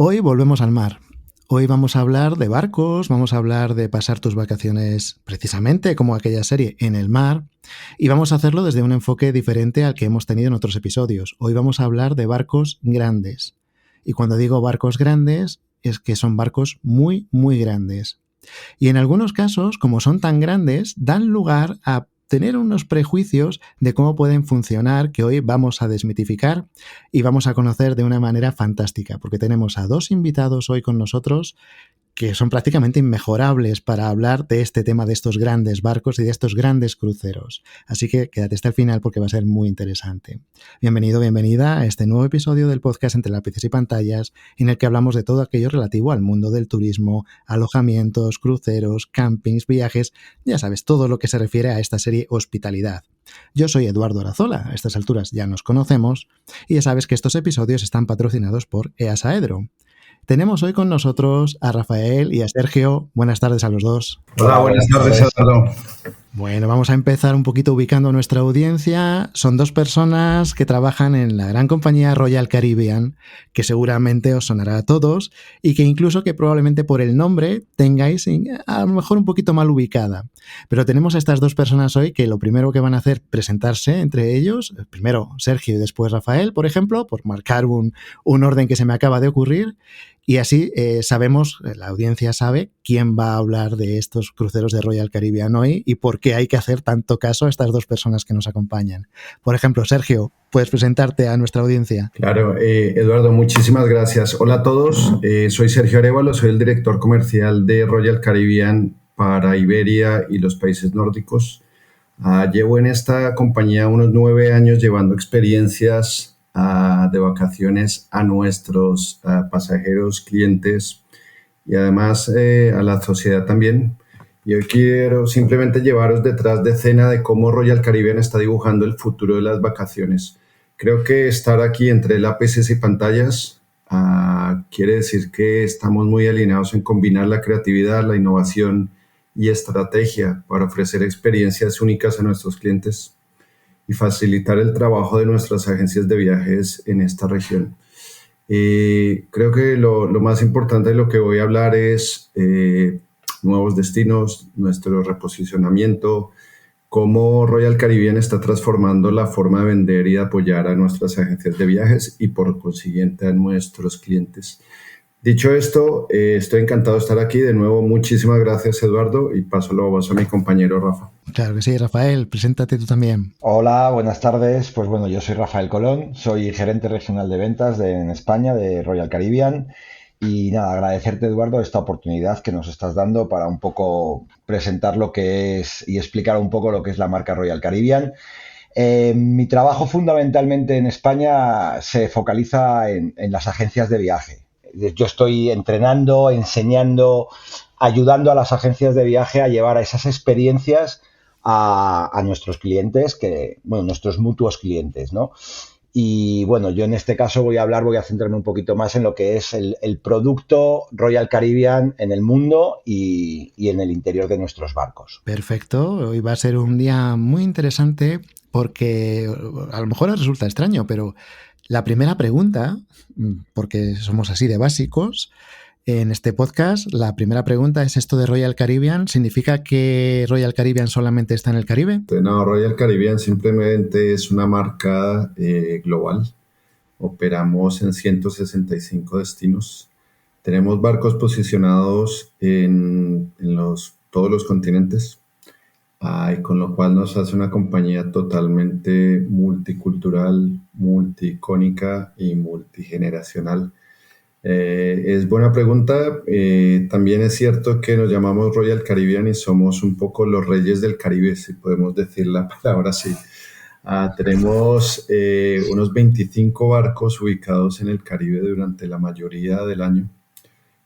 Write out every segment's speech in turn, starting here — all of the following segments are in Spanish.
Hoy volvemos al mar. Hoy vamos a hablar de barcos, vamos a hablar de pasar tus vacaciones precisamente como aquella serie en el mar y vamos a hacerlo desde un enfoque diferente al que hemos tenido en otros episodios. Hoy vamos a hablar de barcos grandes. Y cuando digo barcos grandes es que son barcos muy, muy grandes. Y en algunos casos, como son tan grandes, dan lugar a tener unos prejuicios de cómo pueden funcionar que hoy vamos a desmitificar y vamos a conocer de una manera fantástica, porque tenemos a dos invitados hoy con nosotros que son prácticamente inmejorables para hablar de este tema de estos grandes barcos y de estos grandes cruceros. Así que quédate hasta el final porque va a ser muy interesante. Bienvenido, bienvenida a este nuevo episodio del podcast Entre Lápices y Pantallas, en el que hablamos de todo aquello relativo al mundo del turismo, alojamientos, cruceros, campings, viajes, ya sabes, todo lo que se refiere a esta serie Hospitalidad. Yo soy Eduardo Arazola, a estas alturas ya nos conocemos, y ya sabes que estos episodios están patrocinados por EASA Edro. Tenemos hoy con nosotros a Rafael y a Sergio. Buenas tardes a los dos. Hola, buenas tardes, Eduardo. Bueno, vamos a empezar un poquito ubicando a nuestra audiencia. Son dos personas que trabajan en la gran compañía Royal Caribbean, que seguramente os sonará a todos y que incluso que probablemente por el nombre tengáis a lo mejor un poquito mal ubicada. Pero tenemos a estas dos personas hoy que lo primero que van a hacer es presentarse entre ellos. Primero Sergio y después Rafael, por ejemplo, por marcar un orden que se me acaba de ocurrir. Y así sabemos, la audiencia sabe quién va a hablar de estos cruceros de Royal Caribbean hoy y por qué hay que hacer tanto caso a estas dos personas que nos acompañan. Por ejemplo, Sergio, ¿puedes presentarte a nuestra audiencia? Claro, Eduardo, muchísimas gracias. Hola a todos, soy Sergio Arévalo, soy el director comercial de Royal Caribbean para Iberia y los países nórdicos. Llevo en esta compañía unos 9 años llevando experiencias de vacaciones a nuestros pasajeros, clientes y además a la sociedad también. Y hoy quiero simplemente llevaros detrás de escena de cómo Royal Caribbean está dibujando el futuro de las vacaciones. Creo que estar aquí entre lápices y pantallas quiere decir que estamos muy alineados en combinar la creatividad, la innovación y estrategia para ofrecer experiencias únicas a nuestros clientes y facilitar el trabajo de nuestras agencias de viajes en esta región. Creo que lo más importante de lo que voy a hablar es nuevos destinos, nuestro reposicionamiento, cómo Royal Caribbean está transformando la forma de vender y de apoyar a nuestras agencias de viajes y por consiguiente a nuestros clientes. Dicho esto, estoy encantado de estar aquí. De nuevo, muchísimas gracias, Eduardo, y paso la voz a mi compañero Rafa. Claro que sí, Rafael, preséntate tú también. Hola, buenas tardes. Pues bueno, yo soy Rafael Colón, soy gerente regional de ventas en España de Royal Caribbean. Y nada, agradecerte, Eduardo, esta oportunidad que nos estás dando para un poco presentar lo que es y explicar un poco lo que es la marca Royal Caribbean. Mi trabajo fundamentalmente en España se focaliza en las agencias de viaje. Yo estoy entrenando, enseñando, ayudando a las agencias de viaje a llevar a esas experiencias a nuestros clientes, nuestros mutuos clientes, ¿no? Y bueno, yo en este caso voy a centrarme un poquito más en lo que es el producto Royal Caribbean en el mundo y en el interior de nuestros barcos. Perfecto, hoy va a ser un día muy interesante porque a lo mejor resulta extraño, pero la primera pregunta, porque somos así de básicos, en este podcast, la primera pregunta es esto de Royal Caribbean. ¿Significa que Royal Caribbean solamente está en el Caribe? No, Royal Caribbean simplemente es una marca global. Operamos en 165 destinos. Tenemos barcos posicionados en todos los continentes. Y con lo cual nos hace una compañía totalmente multicultural, multicónica y multigeneracional. Es buena pregunta. También es cierto que nos llamamos Royal Caribbean y somos un poco los reyes del Caribe, si podemos decir la palabra así. Tenemos unos 25 barcos ubicados en el Caribe durante la mayoría del año.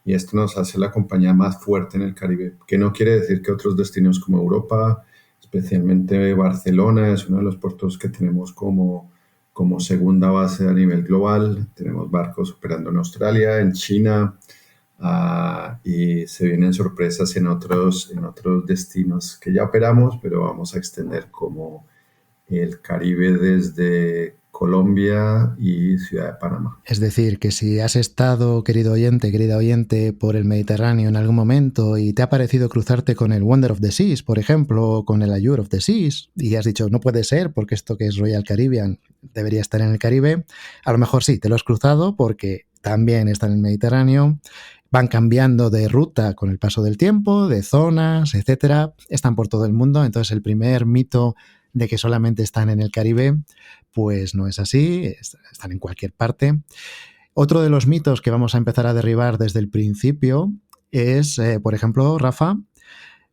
Y esto nos hace la compañía más fuerte en el Caribe, que no quiere decir que otros destinos como Europa, especialmente Barcelona, es uno de los puertos que tenemos como segunda base a nivel global. Tenemos barcos operando en Australia, en China, y se vienen sorpresas en otros destinos que ya operamos, pero vamos a extender como el Caribe desde Colombia y Ciudad de Panamá. Es decir, que si has estado, querido oyente, querida oyente, por el Mediterráneo en algún momento y te ha parecido cruzarte con el Wonder of the Seas, por ejemplo, o con el Allure of the Seas, y has dicho, no puede ser porque esto que es Royal Caribbean debería estar en el Caribe, a lo mejor sí, te lo has cruzado porque también está en el Mediterráneo, van cambiando de ruta con el paso del tiempo, de zonas, etcétera, están por todo el mundo, entonces el primer mito de que solamente están en el Caribe, pues no es así, están en cualquier parte. Otro de los mitos que vamos a empezar a derribar desde el principio es, por ejemplo, Rafa,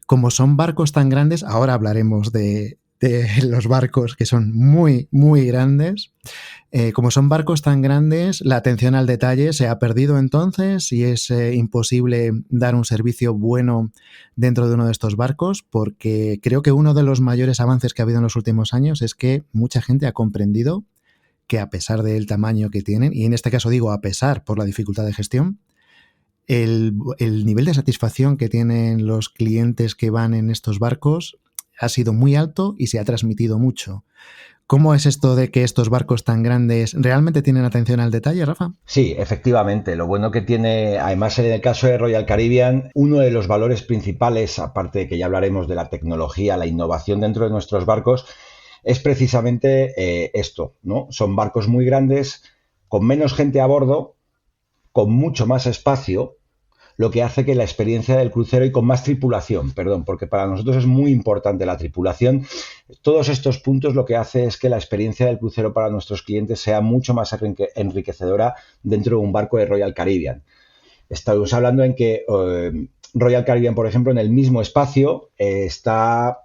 como son barcos tan grandes, ahora hablaremos de los barcos que son muy, muy grandes. Como son barcos tan grandes, la atención al detalle se ha perdido entonces y es imposible dar un servicio bueno dentro de uno de estos barcos, porque creo que uno de los mayores avances que ha habido en los últimos años es que mucha gente ha comprendido que a pesar del tamaño que tienen, y en este caso digo a pesar por la dificultad de gestión, el nivel de satisfacción que tienen los clientes que van en estos barcos ha sido muy alto y se ha transmitido mucho. ¿Cómo es esto de que estos barcos tan grandes realmente tienen atención al detalle, Rafa? Sí, efectivamente. Lo bueno que tiene, además en el caso de Royal Caribbean, uno de los valores principales, aparte de que ya hablaremos de la tecnología, la innovación dentro de nuestros barcos, es precisamente esto, ¿no? Son barcos muy grandes, con menos gente a bordo, con mucho más espacio, lo que hace que la experiencia del crucero y con más tripulación, perdón, porque para nosotros es muy importante la tripulación. Todos estos puntos lo que hace es que la experiencia del crucero para nuestros clientes sea mucho más enriquecedora dentro de un barco de Royal Caribbean. Estamos hablando en que Royal Caribbean, por ejemplo, en el mismo espacio está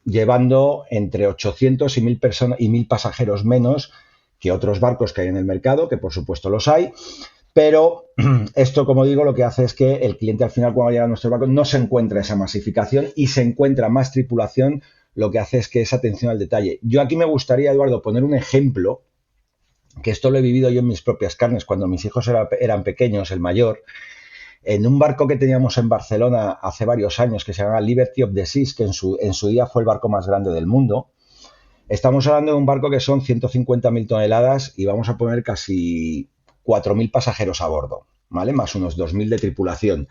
llevando entre 800 y 1.000 pasajeros menos que otros barcos que hay en el mercado, que por supuesto los hay, pero esto, como digo, lo que hace es que el cliente al final, cuando llega a nuestro barco, no se encuentra esa masificación y se encuentra más tripulación, lo que hace es que esa atención al detalle. Yo aquí me gustaría, Eduardo, poner un ejemplo, que esto lo he vivido yo en mis propias carnes, cuando mis hijos eran pequeños, el mayor, en un barco que teníamos en Barcelona hace varios años, que se llama Liberty of the Seas, que en su día fue el barco más grande del mundo. Estamos hablando de un barco que son 150.000 toneladas y vamos a poner casi 4.000 pasajeros a bordo, ¿vale? Más unos 2.000 de tripulación.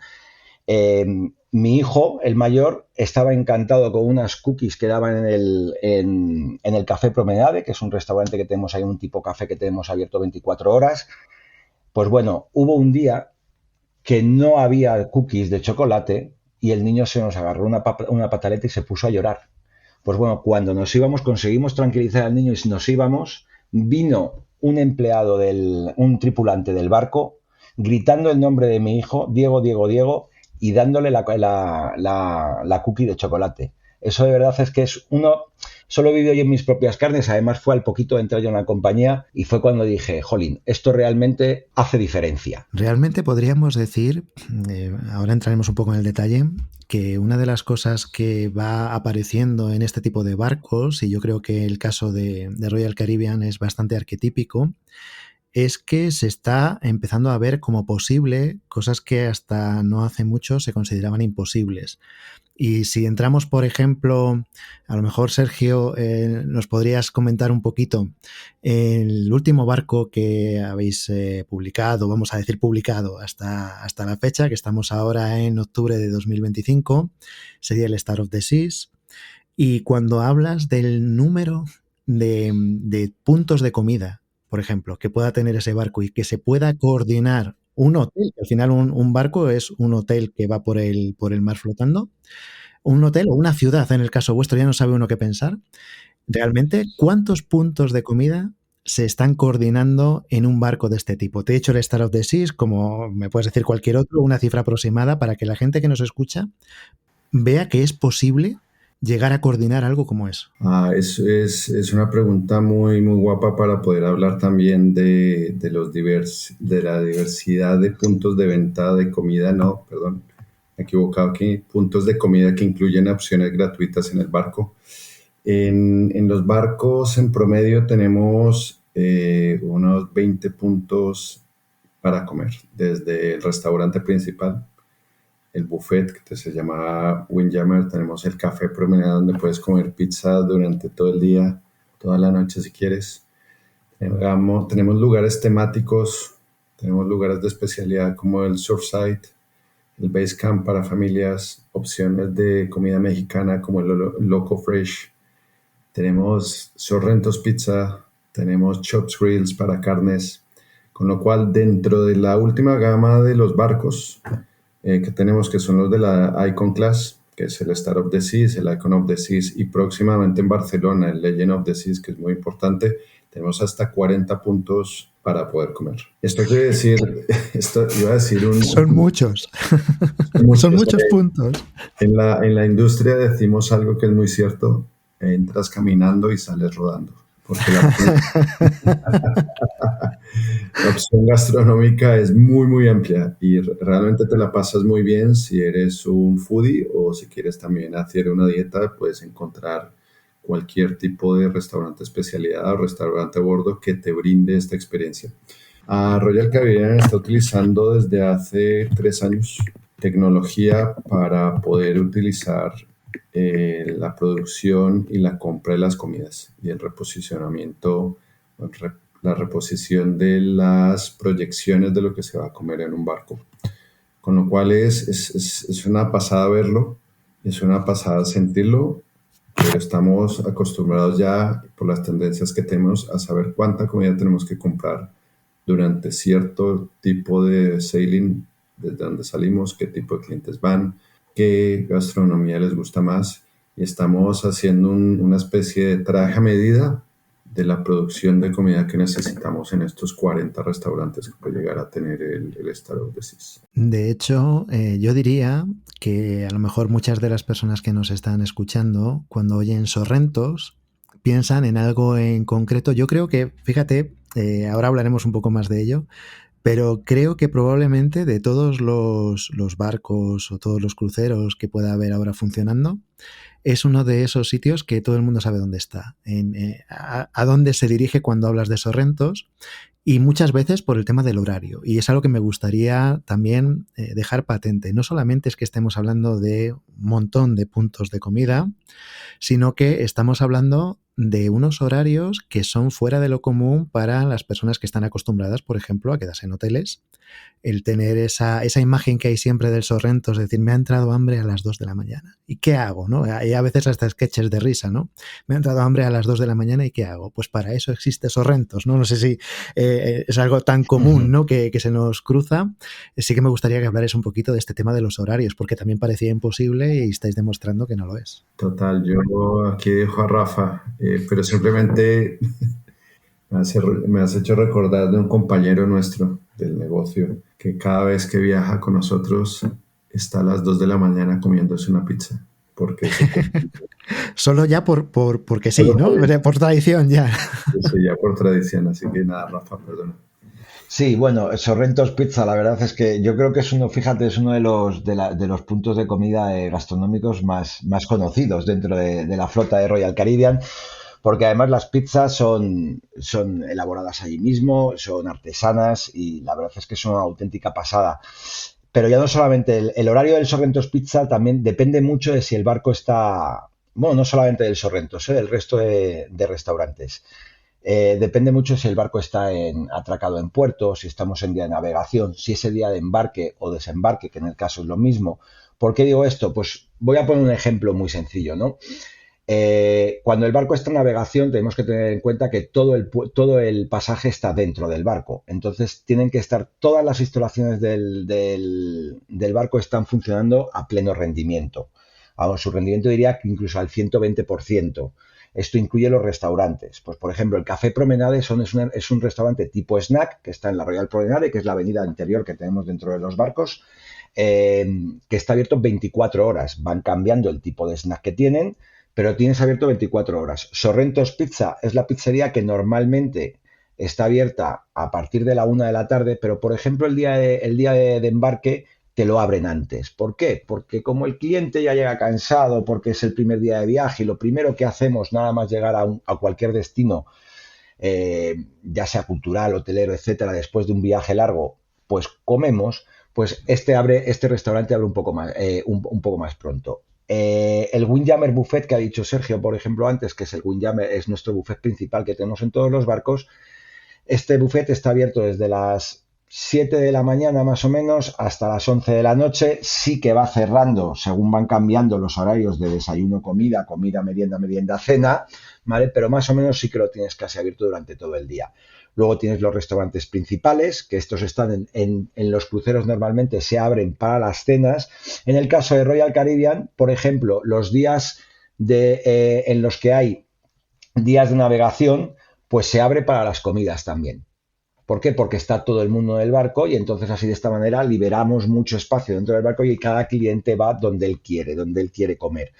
Mi hijo, el mayor, estaba encantado con unas cookies que daban en el Café Promenade, que es un restaurante que tenemos ahí, un tipo café que tenemos abierto 24 horas. Pues bueno, hubo un día que no había cookies de chocolate y el niño se nos agarró una pataleta y se puso a llorar. Pues bueno, cuando nos íbamos, conseguimos tranquilizar al niño y nos íbamos, vino un tripulante del barco, gritando el nombre de mi hijo, Diego, Diego, Diego, y dándole la cookie de chocolate. Eso de verdad es que solo he vivido yo en mis propias carnes, además fue al poquito de entrar yo en la compañía y fue cuando dije, jolín, esto realmente hace diferencia. Realmente podríamos decir, ahora entraremos un poco en el detalle, que una de las cosas que va apareciendo en este tipo de barcos, y yo creo que el caso de Royal Caribbean es bastante arquetípico, es que se está empezando a ver como posible cosas que hasta no hace mucho se consideraban imposibles. Y si entramos, por ejemplo, a lo mejor, Sergio, nos podrías comentar un poquito el último barco que habéis publicado, vamos a decir publicado hasta la fecha, que estamos ahora en octubre de 2025, sería el Star of the Seas. Y cuando hablas del número de puntos de comida, por ejemplo, que pueda tener ese barco y que se pueda coordinar un hotel, al final un barco es un hotel que va por el mar flotando, un hotel o una ciudad, en el caso vuestro ya no sabe uno qué pensar, realmente, ¿cuántos puntos de comida se están coordinando en un barco de este tipo? Te he dicho el Star of the Seas, como me puedes decir cualquier otro, una cifra aproximada para que la gente que nos escucha vea que es posible llegar a coordinar algo como eso. Es una pregunta muy, muy guapa para poder hablar también de la diversidad de puntos de venta de comida, no, perdón, me he equivocado aquí, puntos de comida que incluyen opciones gratuitas en el barco. En los barcos en promedio tenemos unos 20 puntos para comer, desde el restaurante principal, el buffet que se llama Windjammer, tenemos el café promenade donde puedes comer pizza durante todo el día, toda la noche si quieres. Tenemos lugares temáticos, tenemos lugares de especialidad como el Surfside, el Base Camp para familias, opciones de comida mexicana como el Loco Fresh. Tenemos Sorrentos Pizza, tenemos Chops Grills para carnes, con lo cual dentro de la última gama de los barcos que tenemos, que son los de la Icon Class, que es el Star of the Seas, el Icon of the Seas, y próximamente en Barcelona el Legend of the Seas, que es muy importante, tenemos hasta 40 puntos para poder comer. Esto quiere decir, esto iba a decir Son muchos. Son muchos puntos. En la industria decimos algo que es muy cierto: entras caminando y sales rodando. Porque la opción gastronómica es muy, muy amplia y realmente te la pasas muy bien si eres un foodie o si quieres también hacer una dieta, puedes encontrar cualquier tipo de restaurante especialidad o restaurante a bordo que te brinde esta experiencia. Royal Caribbean está utilizando desde hace 3 años tecnología para poder utilizar la producción y la compra de las comidas y el reposicionamiento, la reposición de las proyecciones de lo que se va a comer en un barco. Con lo cual es una pasada verlo, es una pasada sentirlo, pero estamos acostumbrados ya por las tendencias que tenemos a saber cuánta comida tenemos que comprar durante cierto tipo de sailing, desde donde salimos, qué tipo de clientes van, qué gastronomía les gusta más, y estamos haciendo una especie de traje a medida de la producción de comida que necesitamos en estos 40 restaurantes que puede llegar a tener el Star of the Seas. De hecho, yo diría que a lo mejor muchas de las personas que nos están escuchando, cuando oyen Sorrentos, piensan en algo en concreto. Yo creo que, fíjate, ahora hablaremos un poco más de ello, pero creo que probablemente de todos los barcos o todos los cruceros que pueda haber ahora funcionando, es uno de esos sitios que todo el mundo sabe dónde está, a dónde se dirige cuando hablas de Sorrentos, y muchas veces por el tema del horario. Y es algo que me gustaría también dejar patente. No solamente es que estemos hablando de un montón de puntos de comida, sino que estamos hablando de unos horarios que son fuera de lo común para las personas que están acostumbradas, por ejemplo, a quedarse en hoteles. El tener esa imagen que hay siempre del Sorrentos, es decir, me ha entrado hambre a las 2 de la mañana. ¿Y qué hago? ¿No? Hay a veces hasta sketches de risa, ¿no? Me ha entrado hambre a las 2 de la mañana y ¿qué hago? Pues para eso existe Sorrentos, ¿no? No sé si es algo tan común, ¿no? que se nos cruza. Sí que me gustaría que hablarais un poquito de este tema de los horarios, porque también parecía imposible y estáis demostrando que no lo es. Total, yo aquí dejo a Rafa, pero simplemente me has hecho recordar de un compañero nuestro del negocio que cada vez que viaja con nosotros está a las 2 de la mañana comiéndose una pizza. Porque solo ya porque sí, ¿no? Por tradición ya. Sí, ya por tradición, así que nada, Rafa, perdona. Sí, bueno, Sorrentos Pizza, la verdad es que yo creo que es uno, fíjate, es uno de los puntos de comida gastronómicos más conocidos dentro de la flota de Royal Caribbean, porque además las pizzas son elaboradas allí mismo, son artesanas y la verdad es que es una auténtica pasada. Pero ya no solamente el horario del Sorrentos Pizza también depende mucho de si el barco está, bueno, no solamente del Sorrentos, del resto de restaurantes. Depende mucho si el barco está atracado en puerto, si estamos en día de navegación, si es el día de embarque o desembarque, que en el caso es lo mismo. ¿Por qué digo esto? Pues voy a poner un ejemplo muy sencillo, ¿no? Cuando el barco está en navegación tenemos que tener en cuenta que todo el pasaje está dentro del barco. Entonces tienen que estar todas las instalaciones del barco están funcionando a pleno rendimiento. A su rendimiento diría que incluso al 120%. Esto incluye los restaurantes. Pues, por ejemplo, el Café Promenade es un restaurante tipo snack que está en la Royal Promenade, que es la avenida interior que tenemos dentro de los barcos, que está abierto 24 horas. Van cambiando el tipo de snack que tienen, pero tienes abierto 24 horas. Sorrentos Pizza es la pizzería que normalmente está abierta a partir de la 1 de la tarde, pero, por ejemplo, el día de embarque te lo abren antes. ¿Por qué? Porque como el cliente ya llega cansado, porque es el primer día de viaje y lo primero que hacemos nada más llegar a cualquier destino, ya sea cultural, hotelero, etcétera, después de un viaje largo, pues comemos, pues este restaurante abre un poco más pronto. El Windjammer Buffet que ha dicho Sergio, por ejemplo, antes, que es el Windjammer, es nuestro buffet principal que tenemos en todos los barcos. Este buffet está abierto desde las 7 de la mañana más o menos hasta las 11 de la noche. Sí que va cerrando según van cambiando los horarios de desayuno, comida, merienda, cena, ¿vale? Pero más o menos sí que lo tienes casi abierto durante todo el día. Luego tienes los restaurantes principales, que estos están en los cruceros, normalmente se abren para las cenas. En el caso de Royal Caribbean, por ejemplo, los días en los que hay días de navegación, pues se abre para las comidas también. ¿Por qué? Porque está todo el mundo en el barco y entonces así de esta manera liberamos mucho espacio dentro del barco y cada cliente va donde él quiere comer.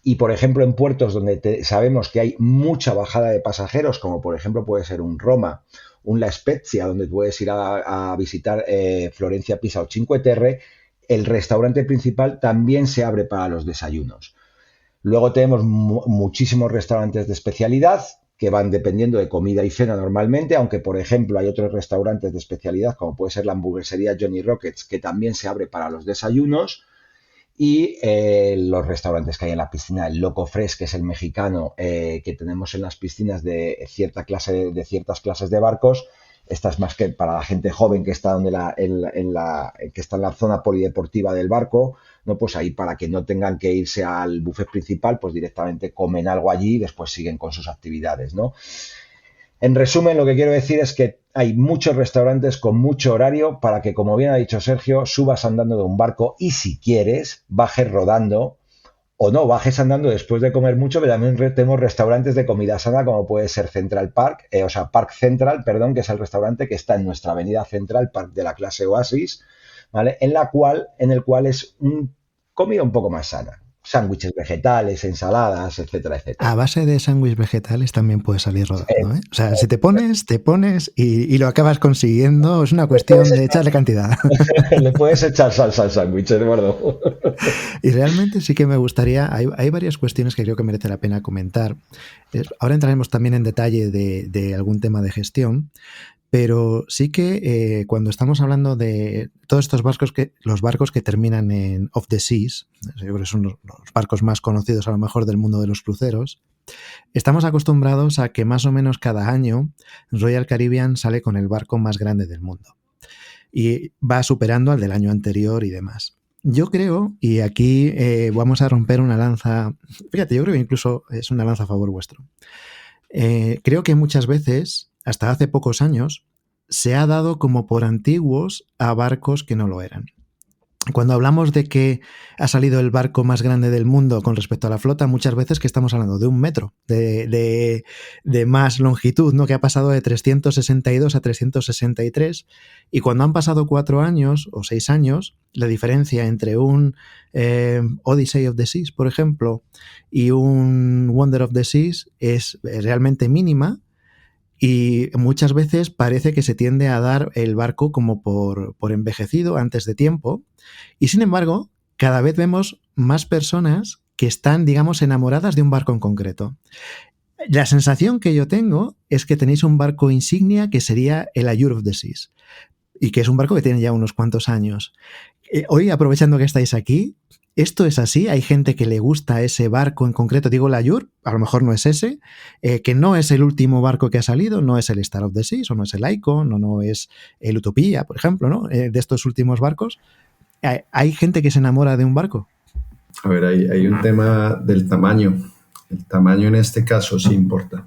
Y por ejemplo en puertos donde sabemos que hay mucha bajada de pasajeros, como por ejemplo puede ser un Roma, un La Spezia, donde puedes ir a visitar Florencia, Pisa o Cinque Terre, el restaurante principal también se abre para los desayunos. Luego tenemos muchísimos restaurantes de especialidad que van dependiendo de comida y cena normalmente, aunque por ejemplo hay otros restaurantes de especialidad como puede ser la hamburguesería Johnny Rockets, que también se abre para los desayunos, y los restaurantes que hay en la piscina, el Loco Fresh, que es el mexicano que tenemos en las piscinas de ciertas clases de barcos. Esta es más que para la gente joven que está que está en la zona polideportiva del barco, ¿no? Pues ahí, para que no tengan que irse al buffet principal, pues directamente comen algo allí y después siguen con sus actividades, ¿no? En resumen, lo que quiero decir es que hay muchos restaurantes con mucho horario para que, como bien ha dicho Sergio, subas andando de un barco y, si quieres, bajes rodando, o no, bajes andando después de comer mucho, pero también tenemos restaurantes de comida sana, como puede ser Central Park, Park Central, perdón, que es el restaurante que está en nuestra avenida Central Park de la clase Oasis, ¿vale? En el cual es comida un poco más sana. Sándwiches vegetales, ensaladas, etcétera, etcétera. A base de sándwiches vegetales también puedes salir rodando, ¿eh? O sea, si te pones y lo acabas consiguiendo, es una cuestión de echarle cantidad. Le puedes echar salsa al sándwich, Eduardo. Y realmente sí que me gustaría, hay varias cuestiones que creo que merece la pena comentar. Ahora entraremos también en detalle de algún tema de gestión, pero sí que cuando estamos hablando de todos estos los barcos que terminan en Off the Seas, yo creo que son los barcos más conocidos a lo mejor del mundo de los cruceros, estamos acostumbrados a que más o menos cada año Royal Caribbean sale con el barco más grande del mundo y va superando al del año anterior y demás. Yo creo, y aquí vamos a romper una lanza, fíjate, yo creo que incluso es una lanza a favor vuestro. Creo que muchas veces, hasta hace pocos años, se ha dado como por antiguos a barcos que no lo eran. Cuando hablamos de que ha salido el barco más grande del mundo con respecto a la flota, muchas veces que estamos hablando de 1 metro de más longitud, ¿no? Que ha pasado de 362 a 363, y cuando han pasado 4 años o 6 años, la diferencia entre un Odyssey of the Seas, por ejemplo, y un Wonder of the Seas es realmente mínima. Y muchas veces parece que se tiende a dar el barco como por envejecido antes de tiempo. Y sin embargo, cada vez vemos más personas que están, digamos, enamoradas de un barco en concreto. La sensación que yo tengo es que tenéis un barco insignia que sería el Allure of the Seas, y que es un barco que tiene ya unos cuantos años. Hoy, aprovechando que estáis aquí, ¿esto es así? ¿Hay gente que le gusta ese barco en concreto? Digo el Allure, a lo mejor no es ese, que no es el último barco que ha salido, no es el Star of the Seas, o no es el Icon, o no es el Utopía, por ejemplo, ¿no? De estos últimos barcos. ¿Hay gente que se enamora de un barco? A ver, hay un tema del tamaño. El tamaño en este caso sí importa,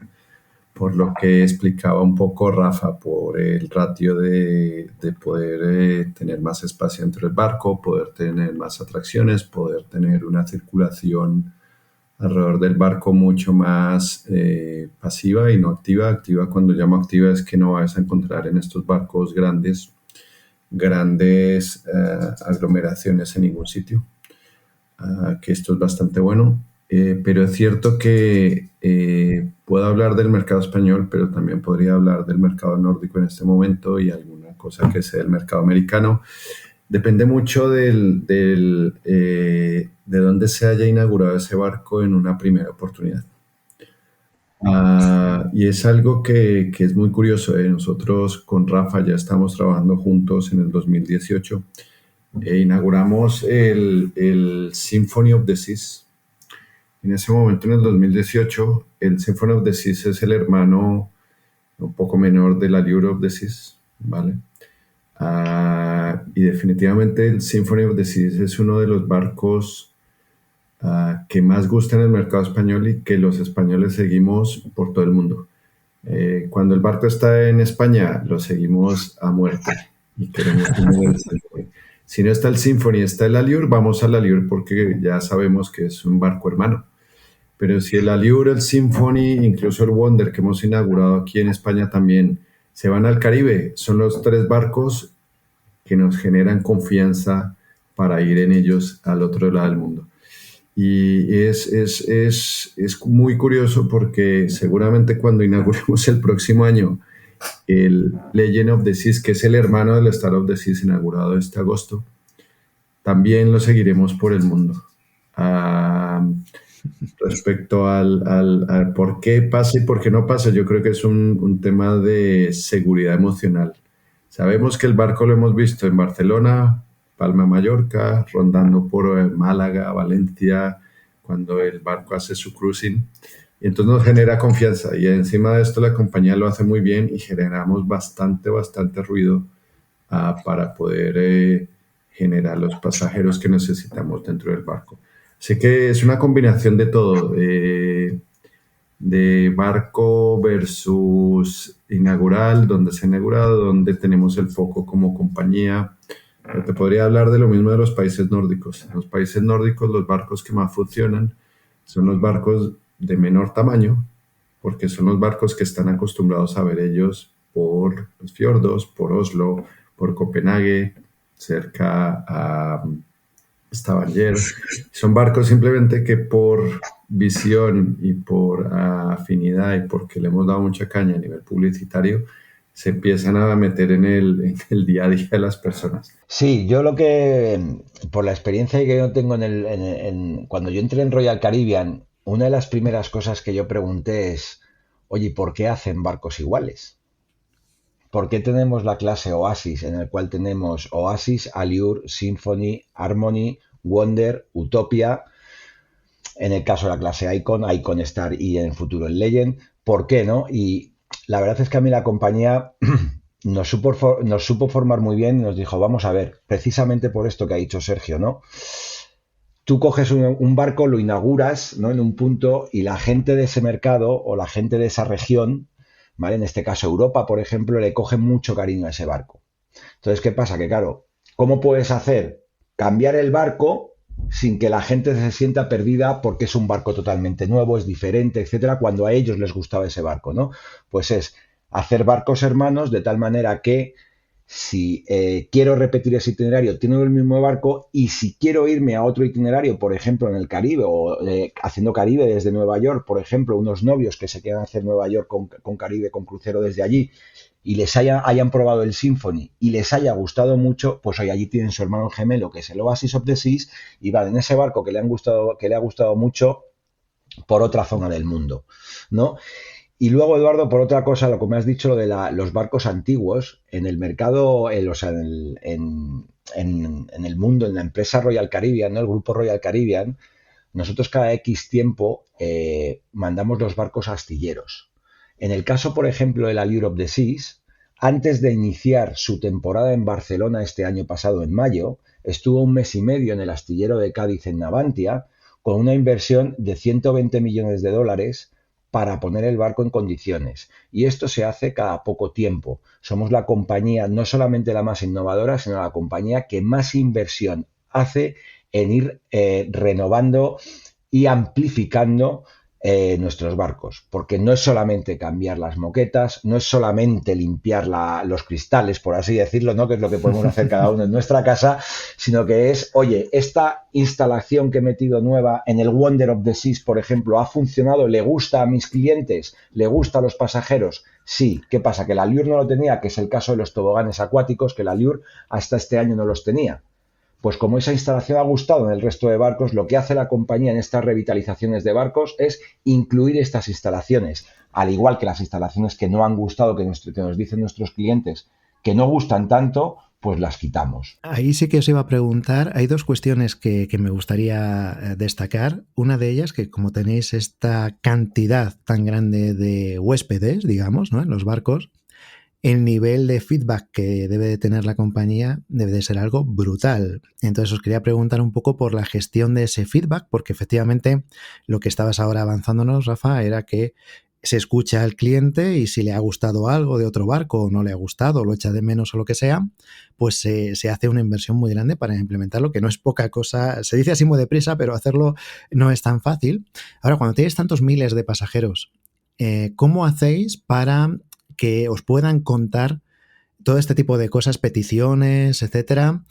por lo que explicaba un poco Rafa, por el ratio de poder tener más espacio dentro del barco, poder tener más atracciones, poder tener una circulación alrededor del barco mucho más pasiva y no activa. Activa, cuando llamo activa, es que no vas a encontrar en estos barcos grandes aglomeraciones en ningún sitio. Que esto es bastante bueno. Pero es cierto que puedo hablar del mercado español, pero también podría hablar del mercado nórdico en este momento y alguna cosa que sea del mercado americano. Depende mucho de dónde se haya inaugurado ese barco en una primera oportunidad. Y es algo que es muy curioso. Nosotros con Rafa ya estamos trabajando juntos en el 2018. Inauguramos el Symphony of the Seas. En ese momento, en el 2018, el Symphony of the Seas es el hermano un poco menor de la Allure of the Seas, ¿vale? Y definitivamente el Symphony of the Seas es uno de los barcos que más gusta en el mercado español y que los españoles seguimos por todo el mundo. Cuando el barco está en España, lo seguimos a muerte y queremos tener el Symphony. Si no está el Symphony, está el Allure, vamos al Allure porque ya sabemos que es un barco hermano. Pero si el Allure, el Symphony, incluso el Wonder que hemos inaugurado aquí en España también, se van al Caribe, son los 3 barcos que nos generan confianza para ir en ellos al otro lado del mundo. Y es muy curioso porque seguramente cuando inauguremos el próximo año el Legend of the Seas, que es el hermano del Star of the Seas inaugurado este agosto, también lo seguiremos por el mundo. Respecto al por qué pasa y por qué no pasa, yo creo que es un tema de seguridad emocional. Sabemos que el barco lo hemos visto en Barcelona, Palma, Mallorca, rondando por Málaga, Valencia, cuando el barco hace su cruising. Y entonces nos genera confianza. Y encima de esto la compañía lo hace muy bien y generamos bastante ruido para poder generar los pasajeros que necesitamos dentro del barco. Así que es una combinación de todo, de barco versus inaugural, donde se ha inaugurado, donde tenemos el foco como compañía. Pero te podría hablar de lo mismo de los países nórdicos. En los países nórdicos los barcos que más funcionan son los barcos de menor tamaño, porque son los barcos que están acostumbrados a ver ellos por los fiordos, por Oslo, por Copenhague, cerca a Stavanger. Son barcos simplemente que por visión y por afinidad y porque le hemos dado mucha caña a nivel publicitario, se empiezan a meter en el día a día de las personas. Sí, yo lo que, por la experiencia que yo tengo cuando yo entré en Royal Caribbean, una de las primeras cosas que yo pregunté es, oye, ¿por qué hacen barcos iguales? ¿Por qué tenemos la clase Oasis, en el cual tenemos Oasis, Allure, Symphony, Harmony, Wonder, Utopia? En el caso de la clase Icon, Icon Star y en el futuro el Legend. ¿Por qué no? Y la verdad es que a mí la compañía nos supo formar muy bien y nos dijo, vamos a ver, precisamente por esto que ha dicho Sergio, ¿no? Tú coges un barco, lo inauguras, ¿no?, en un punto y la gente de ese mercado o la gente de esa región, ¿vale?, en este caso Europa, por ejemplo, le coge mucho cariño a ese barco. Entonces, ¿qué pasa? Que claro, ¿cómo puedes hacer cambiar el barco sin que la gente se sienta perdida porque es un barco totalmente nuevo, es diferente, etcétera, cuando a ellos les gustaba ese barco, ¿no? Pues es hacer barcos hermanos de tal manera que si quiero repetir ese itinerario, tengo el mismo barco, y si quiero irme a otro itinerario, por ejemplo, en el Caribe, o haciendo Caribe desde Nueva York, por ejemplo, unos novios que se quieran hacer Nueva York con Caribe, con crucero desde allí, y les hayan probado el Symphony y les haya gustado mucho, pues hoy allí tienen su hermano gemelo, que es el Oasis of the Seas, y van en ese barco que le ha gustado mucho por otra zona del mundo, ¿no? Y luego, Eduardo, por otra cosa, lo que me has dicho, lo de los barcos antiguos, en el mercado, o sea, en el mundo, en la empresa Royal Caribbean, ¿no?, el grupo Royal Caribbean, nosotros cada X tiempo mandamos los barcos astilleros. En el caso, por ejemplo, del Allure of the Seas, antes de iniciar su temporada en Barcelona este año pasado, en mayo, estuvo 1 mes y medio en el astillero de Cádiz, en Navantia, con una inversión de 120 millones de dólares para poner el barco en condiciones. Y esto se hace cada poco tiempo. Somos la compañía no solamente la más innovadora, sino la compañía que más inversión hace en ir renovando y amplificando nuestros barcos, porque no es solamente cambiar las moquetas, no es solamente limpiar los cristales, por así decirlo, ¿no?, que es lo que podemos hacer cada uno en nuestra casa, sino que es, oye, esta instalación que he metido nueva en el Wonder of the Seas, por ejemplo, ¿ha funcionado? ¿Le gusta a mis clientes? ¿Le gusta a los pasajeros? Sí. ¿Qué pasa? Que el Allure no lo tenía, que es el caso de los toboganes acuáticos, que el Allure hasta este año no los tenía. Pues como esa instalación ha gustado en el resto de barcos, lo que hace la compañía en estas revitalizaciones de barcos es incluir estas instalaciones, al igual que las instalaciones que no han gustado, que nos dicen nuestros clientes que no gustan tanto, pues las quitamos. Ahí sí que os iba a preguntar, hay dos cuestiones que me gustaría destacar. Una de ellas, que como tenéis esta cantidad tan grande de huéspedes, digamos, ¿no?, en los barcos, el nivel de feedback que debe de tener la compañía debe de ser algo brutal. Entonces os quería preguntar un poco por la gestión de ese feedback, porque efectivamente lo que estabas ahora avanzándonos, Rafa, era que se escucha al cliente y si le ha gustado algo de otro barco o no le ha gustado, lo echa de menos o lo que sea, pues se hace una inversión muy grande para implementarlo, que no es poca cosa. Se dice así muy deprisa, pero hacerlo no es tan fácil. Ahora, cuando tienes tantos miles de pasajeros, ¿cómo hacéis para que os puedan contar todo este tipo de cosas, peticiones, etcétera?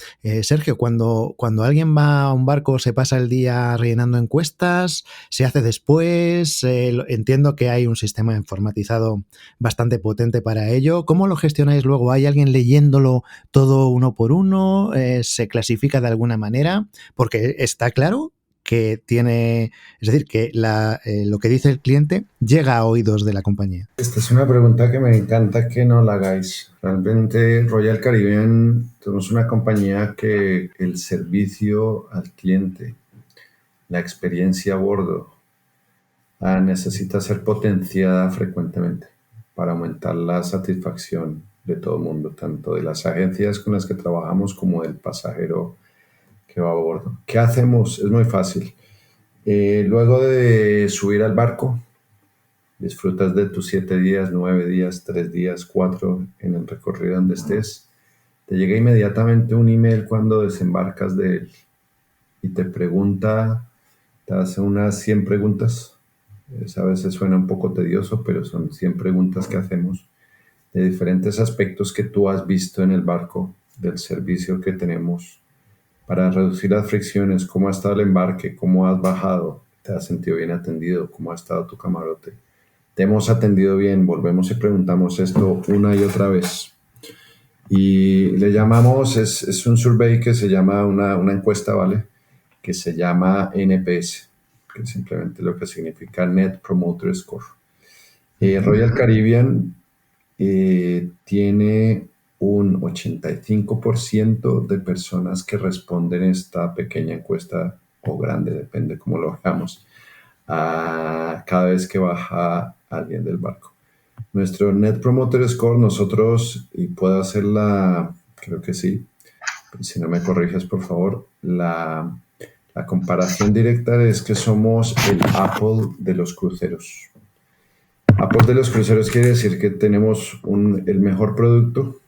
Sergio, cuando alguien va a un barco, se pasa el día rellenando encuestas, se hace después, entiendo que hay un sistema informatizado bastante potente para ello. ¿Cómo lo gestionáis luego? ¿Hay alguien leyéndolo todo uno por uno? ¿Se clasifica de alguna manera? Porque está claro que tiene, es decir, que lo que dice el cliente llega a oídos de la compañía. Esta es una pregunta que me encanta que no la hagáis. Realmente Royal Caribbean somos una compañía que el servicio al cliente, la experiencia a bordo, necesita ser potenciada frecuentemente para aumentar la satisfacción de todo el mundo, tanto de las agencias con las que trabajamos como del pasajero que va a bordo. ¿Qué hacemos? Es muy fácil. Luego de subir al barco, disfrutas de tus 7 días, 9 días, 3 días, 4 en el recorrido donde estés. Te llega inmediatamente un email cuando desembarcas de él y te pregunta, te hace unas 100 preguntas. A veces suena un poco tedioso, pero son 100 preguntas que hacemos de diferentes aspectos que tú has visto en el barco, del servicio que tenemos para reducir las fricciones, cómo ha estado el embarque, cómo has bajado, te has sentido bien atendido, cómo ha estado tu camarote. Te hemos atendido bien, volvemos y preguntamos esto una y otra vez. Y le llamamos, es un survey que se llama, una encuesta, ¿vale? Que se llama NPS, que es simplemente lo que significa Net Promoter Score. Royal Caribbean tiene un 85% de personas que responden esta pequeña encuesta, o grande, depende cómo lo hagamos, cada vez que baja alguien del barco. Nuestro Net Promoter Score, nosotros, y puedo hacerla, creo que sí, si no me corriges por favor, la comparación directa es que somos el Apple de los cruceros. Apple de los cruceros quiere decir que tenemos el mejor producto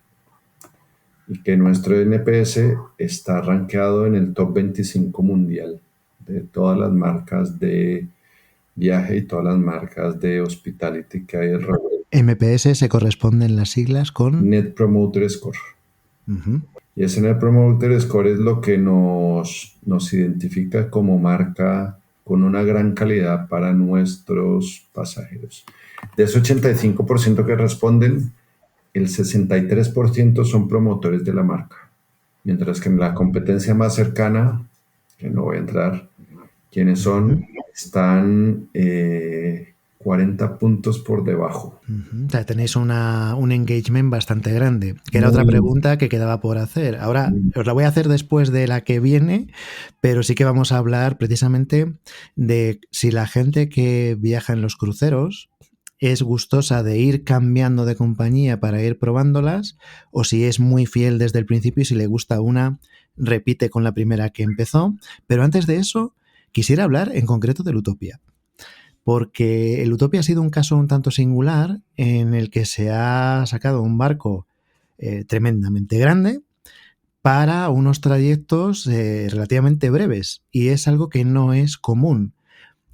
y que nuestro NPS está rankeado en el top 25 mundial de todas las marcas de viaje y todas las marcas de hospitality que hay alrededor. MPS se corresponden las siglas con Net Promoter Score. Uh-huh. Y ese Net Promoter Score es lo que nos identifica como marca con una gran calidad para nuestros pasajeros. De ese 85% que responden, el 63% son promotores de la marca. Mientras que en la competencia más cercana, que no voy a entrar, quienes son, están 40 puntos por debajo. Uh-huh. O sea, tenéis un engagement bastante grande, que era otra pregunta que quedaba por hacer. Ahora os la voy a hacer después de la que viene, pero sí que vamos a hablar precisamente de si la gente que viaja en los cruceros es gustosa de ir cambiando de compañía para ir probándolas, o si es muy fiel desde el principio y si le gusta una, repite con la primera que empezó. Pero antes de eso, quisiera hablar en concreto del Utopia, porque el Utopia ha sido un caso un tanto singular en el que se ha sacado un barco tremendamente grande para unos trayectos relativamente breves, y es algo que no es común.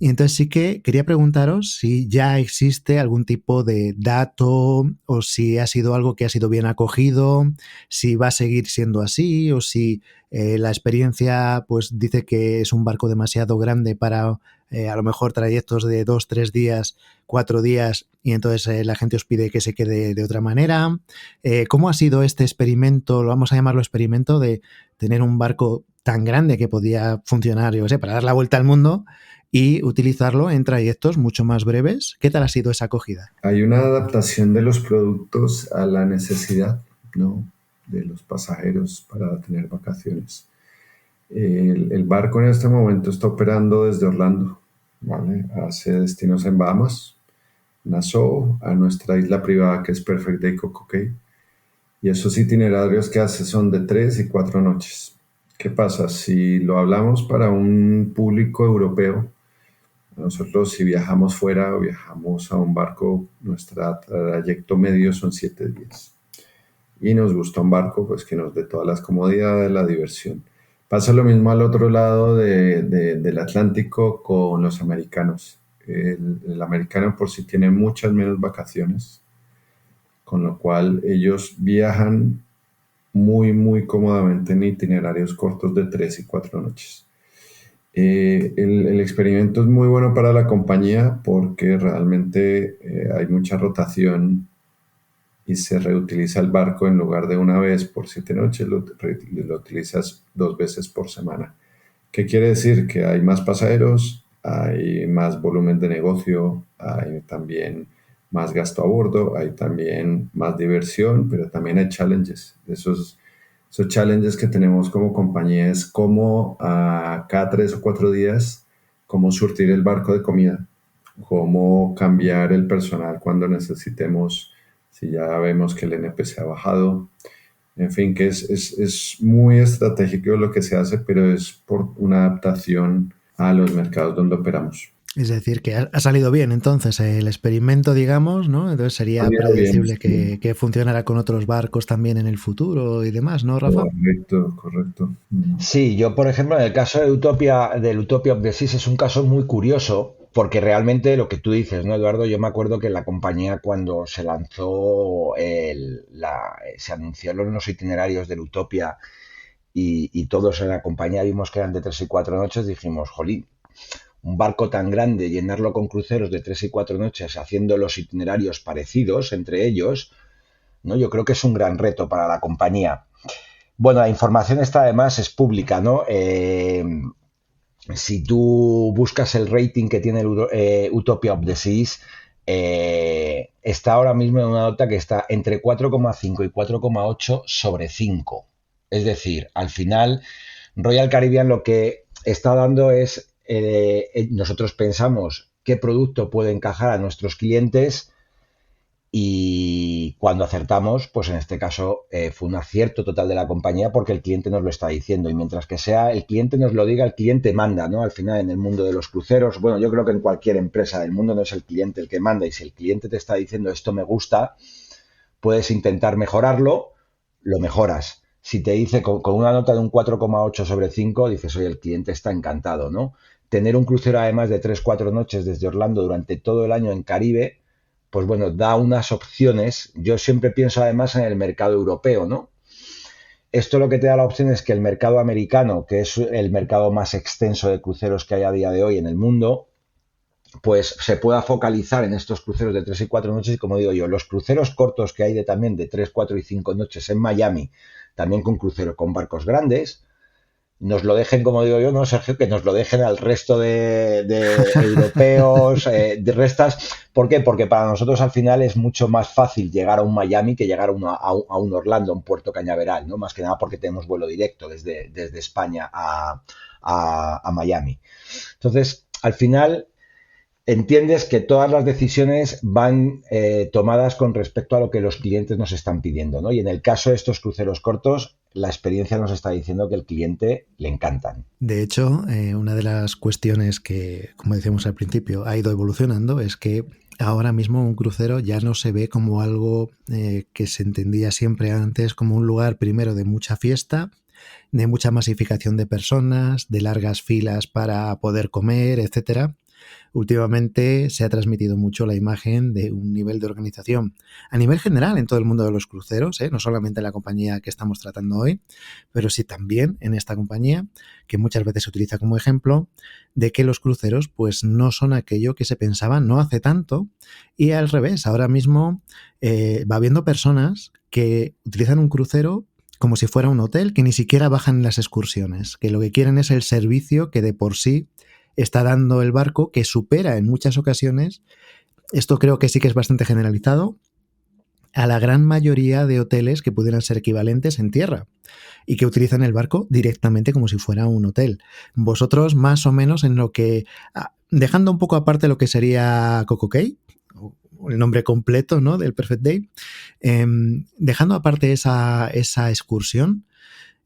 Y entonces sí que quería preguntaros si ya existe algún tipo de dato, o si ha sido algo que ha sido bien acogido, si va a seguir siendo así, o si la experiencia pues dice que es un barco demasiado grande para a lo mejor trayectos de 2, 3 días, 4 días, y entonces la gente os pide que se quede de otra manera. ¿Cómo ha sido este experimento, lo vamos a llamarlo experimento, de tener un barco tan grande que podía funcionar, yo sé, para dar la vuelta al mundo, y utilizarlo en trayectos mucho más breves? ¿Qué tal ha sido esa acogida? Hay una adaptación de los productos a la necesidad, ¿no? de los pasajeros para tener vacaciones. El barco en este momento está operando desde Orlando, ¿vale? Hace destinos en Bahamas, Nassau, a nuestra isla privada que es Perfect Day Coco Cay. Y esos itinerarios que hace son de 3 y 4 noches. ¿Qué pasa? Si lo hablamos para un público europeo, nosotros si viajamos fuera o viajamos a un barco, nuestro trayecto medio son 7 días. Y nos gusta un barco pues que nos dé todas las comodidades, la diversión. Pasa lo mismo al otro lado del Atlántico con los americanos. El americano por sí tiene muchas menos vacaciones, con lo cual ellos viajan muy, muy cómodamente en itinerarios cortos de 3 y 4 noches. El experimento es muy bueno para la compañía porque realmente hay mucha rotación y se reutiliza el barco en lugar de una vez por 7 noches, lo utilizas 2 veces por semana. ¿Qué quiere decir? Que hay más pasajeros, hay más volumen de negocio, hay también más gasto a bordo, hay también más diversión, pero también hay challenges. Esos challenges que tenemos como compañía es cómo cada 3 o 4 días, cómo surtir el barco de comida, cómo cambiar el personal cuando necesitemos, si ya vemos que el NPC ha bajado. En fin, que es muy estratégico lo que se hace, pero es por una adaptación a los mercados donde operamos. Es decir, que ha salido bien entonces el experimento, digamos, ¿no? Entonces sería predecible que funcionara con otros barcos también en el futuro y demás, ¿no, Rafa? Correcto, correcto. Sí, yo por ejemplo en el caso de del Utopia of the Seas es un caso muy curioso porque realmente lo que tú dices, ¿no, Eduardo? Yo me acuerdo que la compañía cuando se lanzó, se anunció los itinerarios del Utopia y todos en la compañía vimos que eran de 3 y 4 noches, dijimos, jolín, un barco tan grande, llenarlo con cruceros de 3 y 4 noches, haciendo los itinerarios parecidos entre ellos, ¿no? Yo creo que es un gran reto para la compañía. Bueno, la información esta además es pública, ¿no? Si tú buscas el rating que tiene el Utopia of the Seas, está ahora mismo en una nota que está entre 4,5 y 4,8 sobre 5. Es decir, al final, Royal Caribbean lo que está dando es, nosotros pensamos qué producto puede encajar a nuestros clientes y cuando acertamos, pues en este caso fue un acierto total de la compañía porque el cliente nos lo está diciendo y mientras que sea el cliente nos lo diga, el cliente manda, ¿no? Al final en el mundo de los cruceros, bueno, yo creo que en cualquier empresa del mundo no es el cliente el que manda y si el cliente te está diciendo esto me gusta, puedes intentar mejorarlo, lo mejoras. Si te dice con una nota de un 4,8 sobre 5, dices, oye, el cliente está encantado, ¿no? Tener un crucero además de 3-4 noches desde Orlando durante todo el año en Caribe, pues bueno, da unas opciones. Yo siempre pienso además en el mercado europeo, ¿no? Esto lo que te da la opción es que el mercado americano, que es el mercado más extenso de cruceros que hay a día de hoy en el mundo, pues se pueda focalizar en estos cruceros de 3 y 4 noches y como digo yo, los cruceros cortos que hay también de 3, 4 y 5 noches en Miami, también con cruceros con barcos grandes, nos lo dejen, como digo yo, ¿no, Sergio? Que nos lo dejen al resto de europeos, de restas. ¿Por qué? Porque para nosotros al final es mucho más fácil llegar a un Miami que llegar a un Orlando, a un puerto cañaveral, ¿no? Más que nada porque tenemos vuelo directo desde España a Miami. Entonces, al final, entiendes que todas las decisiones van tomadas con respecto a lo que los clientes nos están pidiendo, ¿no? Y en el caso de estos cruceros cortos, la experiencia nos está diciendo que al cliente le encantan. De hecho, una de las cuestiones que, como decíamos al principio, ha ido evolucionando es que ahora mismo un crucero ya no se ve como algo que se entendía siempre antes como un lugar primero de mucha fiesta, de mucha masificación de personas, de largas filas para poder comer, etcétera. Últimamente se ha transmitido mucho la imagen de un nivel de organización a nivel general en todo el mundo de los cruceros, no solamente en la compañía que estamos tratando hoy, pero sí también en esta compañía, que muchas veces se utiliza como ejemplo de que los cruceros pues no son aquello que se pensaba no hace tanto y al revés, ahora mismo va habiendo personas que utilizan un crucero como si fuera un hotel, que ni siquiera bajan en las excursiones, que lo que quieren es el servicio que de por sí está dando el barco, que supera en muchas ocasiones, esto creo que sí que es bastante generalizado, a la gran mayoría de hoteles que pudieran ser equivalentes en tierra y que utilizan el barco directamente como si fuera un hotel. Vosotros más o menos en lo que, dejando un poco aparte lo que sería Coco Cay, el nombre completo, ¿no?, del Perfect Day, dejando aparte esa excursión,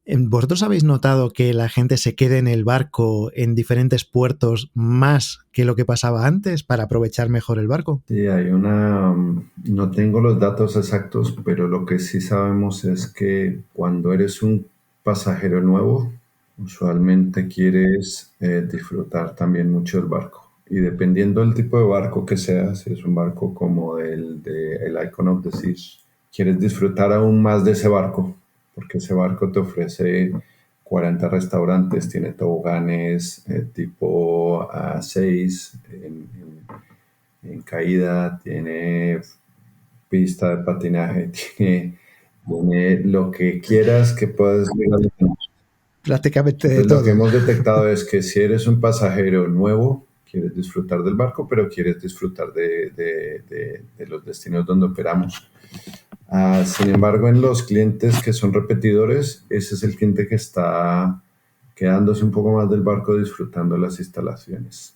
¿vosotros habéis notado que la gente se quede en el barco en diferentes puertos más que lo que pasaba antes para aprovechar mejor el barco? Sí, no tengo los datos exactos, pero lo que sí sabemos es que cuando eres un pasajero nuevo, usualmente quieres disfrutar también mucho del barco. Y dependiendo del tipo de barco que sea, si es un barco como el Icon of the Seas, quieres disfrutar aún más de ese barco, porque ese barco te ofrece 40 restaurantes, tiene toboganes tipo 6 en caída, tiene pista de patinaje, tiene lo que quieras que puedas llegar a tener. Prácticamente de Entonces, lo que todo. hemos detectado es que si eres un pasajero nuevo, quieres disfrutar del barco, pero quieres disfrutar de los destinos donde operamos. Sin embargo, en los clientes que son repetidores, ese es el cliente que está quedándose un poco más del barco disfrutando las instalaciones.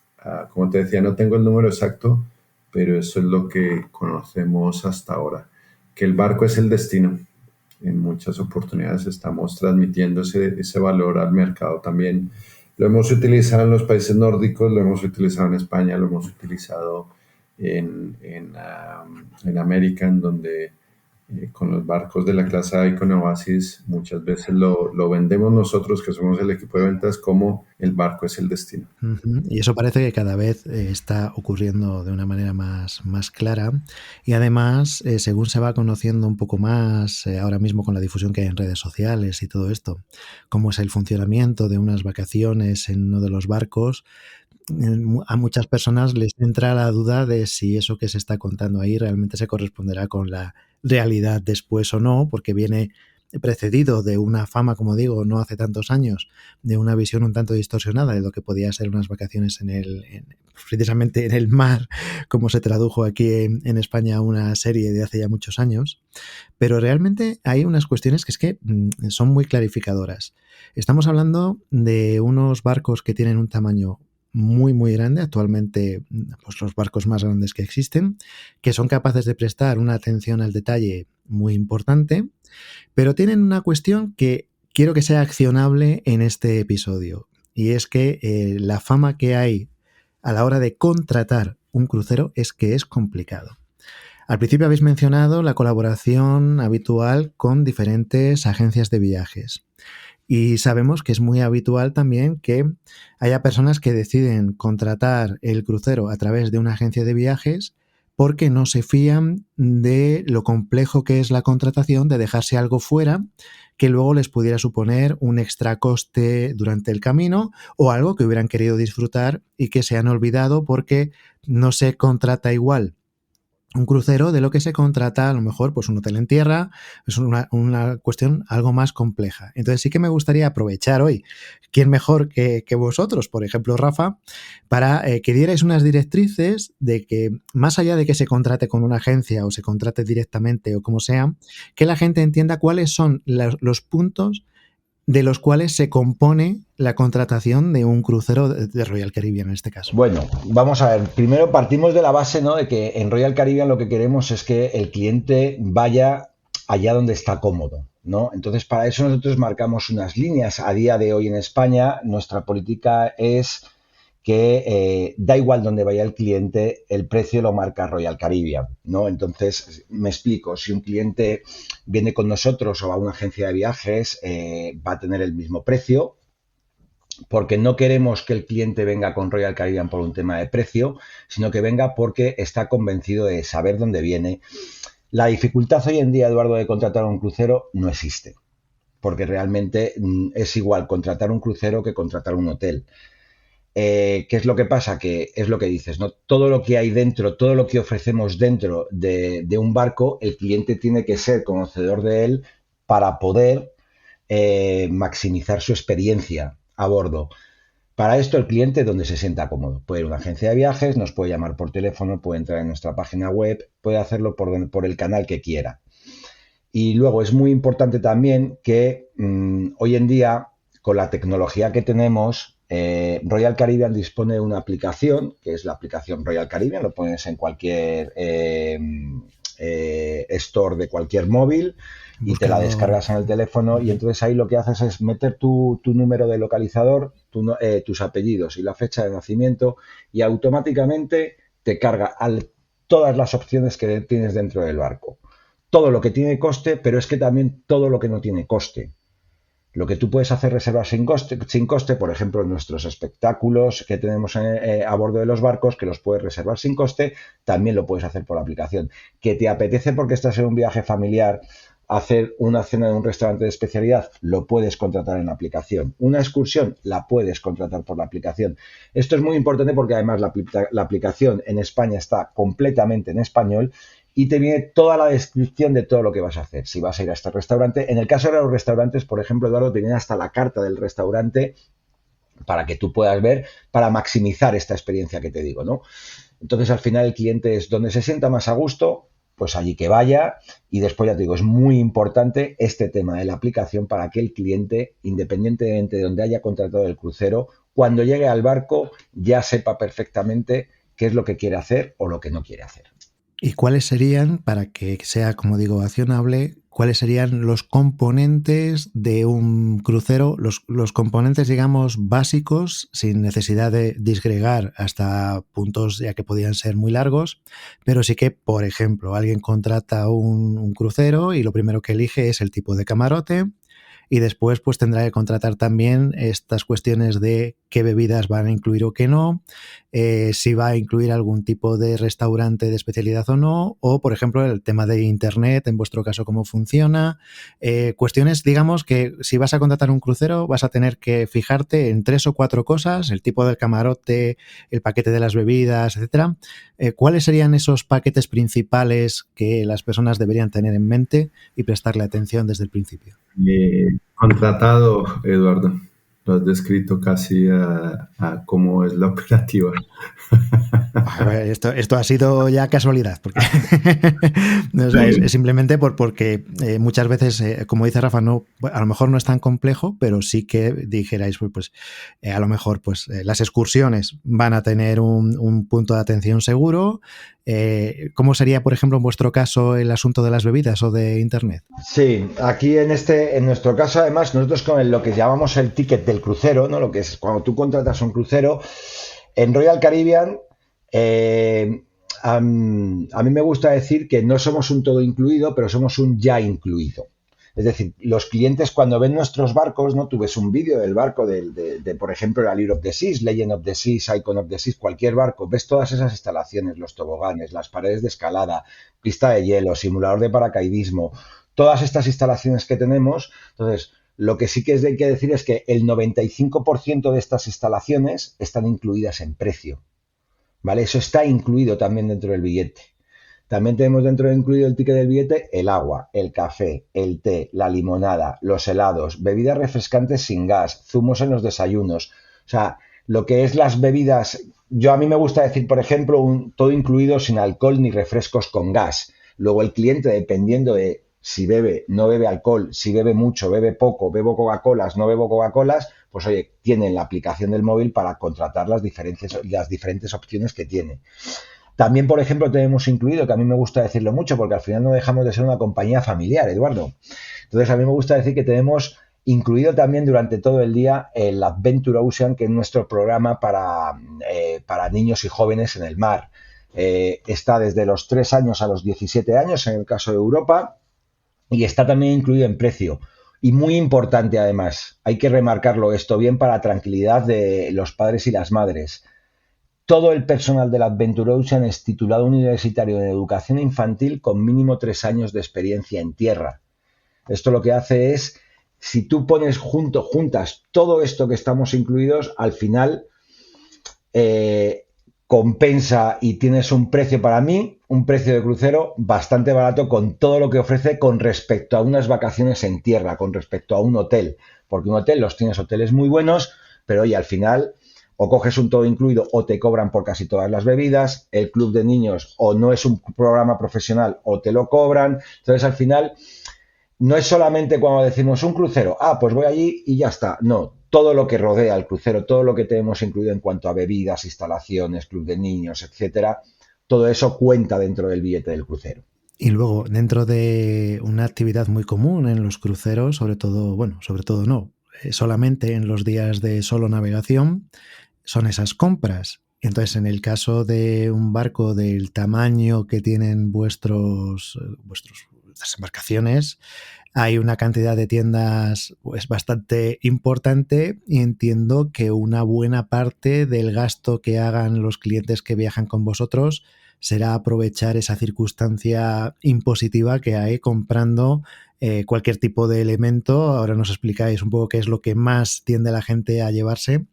Como te decía, no tengo el número exacto, pero eso es lo que conocemos hasta ahora, que el barco es el destino. En muchas oportunidades estamos transmitiendo ese valor al mercado también. Lo hemos utilizado en los países nórdicos, lo hemos utilizado en España, lo hemos utilizado en América, en donde con los barcos de la clase Icon Oasis muchas veces lo vendemos nosotros, que somos el equipo de ventas, como el barco es el destino. Y eso parece que cada vez está ocurriendo de una manera más clara y además, según se va conociendo un poco más ahora mismo con la difusión que hay en redes sociales y todo esto, cómo es el funcionamiento de unas vacaciones en uno de los barcos, a muchas personas les entra la duda de si eso que se está contando ahí realmente se corresponderá con la realidad después o no, porque viene precedido de una fama, como digo, no hace tantos años, de una visión un tanto distorsionada de lo que podía ser unas vacaciones precisamente en el mar, como se tradujo aquí en España una serie de hace ya muchos años. Pero realmente hay unas cuestiones que es que son muy clarificadoras. Estamos hablando de unos barcos que tienen un tamaño muy grande, actualmente pues los barcos más grandes que existen, que son capaces de prestar una atención al detalle muy importante, pero tienen una cuestión que quiero que sea accionable en este episodio, y es que la fama que hay a la hora de contratar un crucero es que es complicado. Al principio habéis mencionado la colaboración habitual con diferentes agencias de viajes. Y sabemos que es muy habitual también que haya personas que deciden contratar el crucero a través de una agencia de viajes porque no se fían de lo complejo que es la contratación, de dejarse algo fuera que luego les pudiera suponer un extra coste durante el camino o algo que hubieran querido disfrutar y que se han olvidado porque no se contrata igual un crucero de lo que se contrata a lo mejor pues un hotel en tierra. Es una cuestión algo más compleja. Entonces sí que me gustaría aprovechar hoy, quién mejor que vosotros, por ejemplo Rafa, para que dierais unas directrices de que más allá de que se contrate con una agencia o se contrate directamente o como sea, que la gente entienda cuáles son los puntos de los cuales se compone la contratación de un crucero de Royal Caribbean en este caso. Bueno, vamos a ver. Primero partimos de la base, ¿no?, de que en Royal Caribbean lo que queremos es que el cliente vaya allá donde está cómodo, ¿no? Entonces, para eso nosotros marcamos unas líneas. A día de hoy en España, nuestra política es que da igual donde vaya el cliente, el precio lo marca Royal Caribbean, ¿no? Entonces, me explico, si un cliente viene con nosotros o a una agencia de viajes, va a tener el mismo precio, porque no queremos que el cliente venga con Royal Caribbean por un tema de precio, sino que venga porque está convencido de saber dónde viene. La dificultad hoy en día, Eduardo, de contratar un crucero no existe, porque realmente es igual contratar un crucero que contratar un hotel. ¿Qué es lo que pasa? Que es lo que dices, ¿no? Todo lo que hay dentro, todo lo que ofrecemos dentro de un barco, el cliente tiene que ser conocedor de él para poder maximizar su experiencia a bordo. Para esto el cliente donde se sienta cómodo. Puede ir a una agencia de viajes, nos puede llamar por teléfono, puede entrar en nuestra página web, puede hacerlo por el canal que quiera. Y luego es muy importante también que hoy en día, con la tecnología que tenemos, Royal Caribbean dispone de una aplicación, que es la aplicación Royal Caribbean, lo pones en cualquier store de cualquier móvil y te la descargas en el teléfono, y entonces ahí lo que haces es meter tu número de localizador, tus apellidos y la fecha de nacimiento, y automáticamente te carga todas las opciones que tienes dentro del barco. Todo lo que tiene coste, pero es que también todo lo que no tiene coste. Lo que tú puedes hacer reservas sin coste, por ejemplo, en nuestros espectáculos que tenemos a bordo de los barcos, que los puedes reservar sin coste, también lo puedes hacer por la aplicación. Que te apetece porque estás en un viaje familiar, hacer una cena en un restaurante de especialidad, lo puedes contratar en la aplicación. Una excursión, la puedes contratar por la aplicación. Esto es muy importante porque además la aplicación en España está completamente en español y te viene toda la descripción de todo lo que vas a hacer. Si vas a ir a este restaurante, en el caso de los restaurantes, por ejemplo, Eduardo, te viene hasta la carta del restaurante para que tú puedas ver, para maximizar esta experiencia que te digo, ¿no? Entonces, al final, el cliente es donde se sienta más a gusto, pues allí que vaya. Y después, ya te digo, es muy importante este tema de la aplicación para que el cliente, independientemente de donde haya contratado el crucero, cuando llegue al barco ya sepa perfectamente qué es lo que quiere hacer o lo que no quiere hacer. ¿Y cuáles serían, para que sea, como digo, accionable, cuáles serían los componentes de un crucero, los componentes, digamos, básicos, sin necesidad de disgregar hasta puntos ya que podían ser muy largos, pero sí que, por ejemplo, alguien contrata un crucero y lo primero que elige es el tipo de camarote, y después pues tendrá que contratar también estas cuestiones de qué bebidas van a incluir o qué no, si va a incluir algún tipo de restaurante de especialidad o no, o por ejemplo el tema de internet, en vuestro caso cómo funciona, cuestiones, digamos, que si vas a contratar un crucero vas a tener que fijarte en 3 o 4 cosas: el tipo del camarote, el paquete de las bebidas, etcétera. ¿Cuáles serían esos paquetes principales que las personas deberían tener en mente y prestarle atención desde el principio? Contratado, Eduardo. Lo has descrito casi a cómo es la operativa. Esto ha sido ya casualidad, porque o sea, es simplemente porque muchas veces, como dice Rafa, no, a lo mejor no es tan complejo, pero sí que dijerais, pues a lo mejor pues las excursiones van a tener un punto de atención seguro. ¿Cómo sería, por ejemplo, en vuestro caso el asunto de las bebidas o de internet? Sí, aquí en nuestro caso, además, nosotros con lo que llamamos el ticket del crucero, ¿no? Lo que es cuando tú contratas un crucero, en Royal Caribbean, a mí me gusta decir que no somos un todo incluido, pero somos un ya incluido. Es decir, los clientes cuando ven nuestros barcos, ¿no? Tú ves un vídeo del barco de, por ejemplo, la Allure of the Seas, Legend of the Seas, Icon of the Seas, cualquier barco, ves todas esas instalaciones, los toboganes, las paredes de escalada, pista de hielo, simulador de paracaidismo, todas estas instalaciones que tenemos. Entonces, lo que sí que hay que decir es que el 95% de estas instalaciones están incluidas en precio, ¿vale? Eso está incluido también dentro del billete. También tenemos dentro incluido el ticket del billete el agua, el café, el té, la limonada, los helados, bebidas refrescantes sin gas, zumos en los desayunos. O sea, lo que es las bebidas, a mí me gusta decir, por ejemplo, todo incluido sin alcohol ni refrescos con gas. Luego el cliente, dependiendo de si bebe, no bebe alcohol, si bebe mucho, bebe poco, bebo Coca-Colas, no bebo Coca-Colas, pues oye, tiene la aplicación del móvil para contratar las diferentes opciones que tiene. También, por ejemplo, tenemos incluido, que a mí me gusta decirlo mucho, porque al final no dejamos de ser una compañía familiar, Eduardo. Entonces, a mí me gusta decir que tenemos incluido también durante todo el día el Adventure Ocean, que es nuestro programa para niños y jóvenes en el mar. Está desde los 3 años a los 17 años, en el caso de Europa, y está también incluido en precio. Y muy importante, además, hay que remarcarlo esto bien para tranquilidad de los padres y las madres. Todo el personal del Adventure Ocean es titulado universitario en educación infantil con mínimo 3 años de experiencia en tierra. Esto lo que hace es, si tú pones juntas todo esto que estamos incluidos, al final compensa y tienes un precio, para mí, un precio de crucero bastante barato con todo lo que ofrece con respecto a unas vacaciones en tierra, con respecto a un hotel. Porque un hotel, tienes hoteles muy buenos, pero oye, al final o coges un todo incluido o te cobran por casi todas las bebidas, el club de niños o no es un programa profesional o te lo cobran. Entonces, al final, no es solamente cuando decimos un crucero, pues voy allí y ya está. No, todo lo que rodea al crucero, todo lo que tenemos incluido en cuanto a bebidas, instalaciones, club de niños, etcétera, todo eso cuenta dentro del billete del crucero. Y luego, dentro de una actividad muy común en los cruceros, sobre todo no, solamente en los días de solo navegación, son esas compras. Entonces, en el caso de un barco del tamaño que tienen vuestras embarcaciones, hay una cantidad de tiendas pues bastante importante y entiendo que una buena parte del gasto que hagan los clientes que viajan con vosotros será aprovechar esa circunstancia impositiva que hay comprando cualquier tipo de elemento. Ahora nos explicáis un poco qué es lo que más tiende la gente a llevarse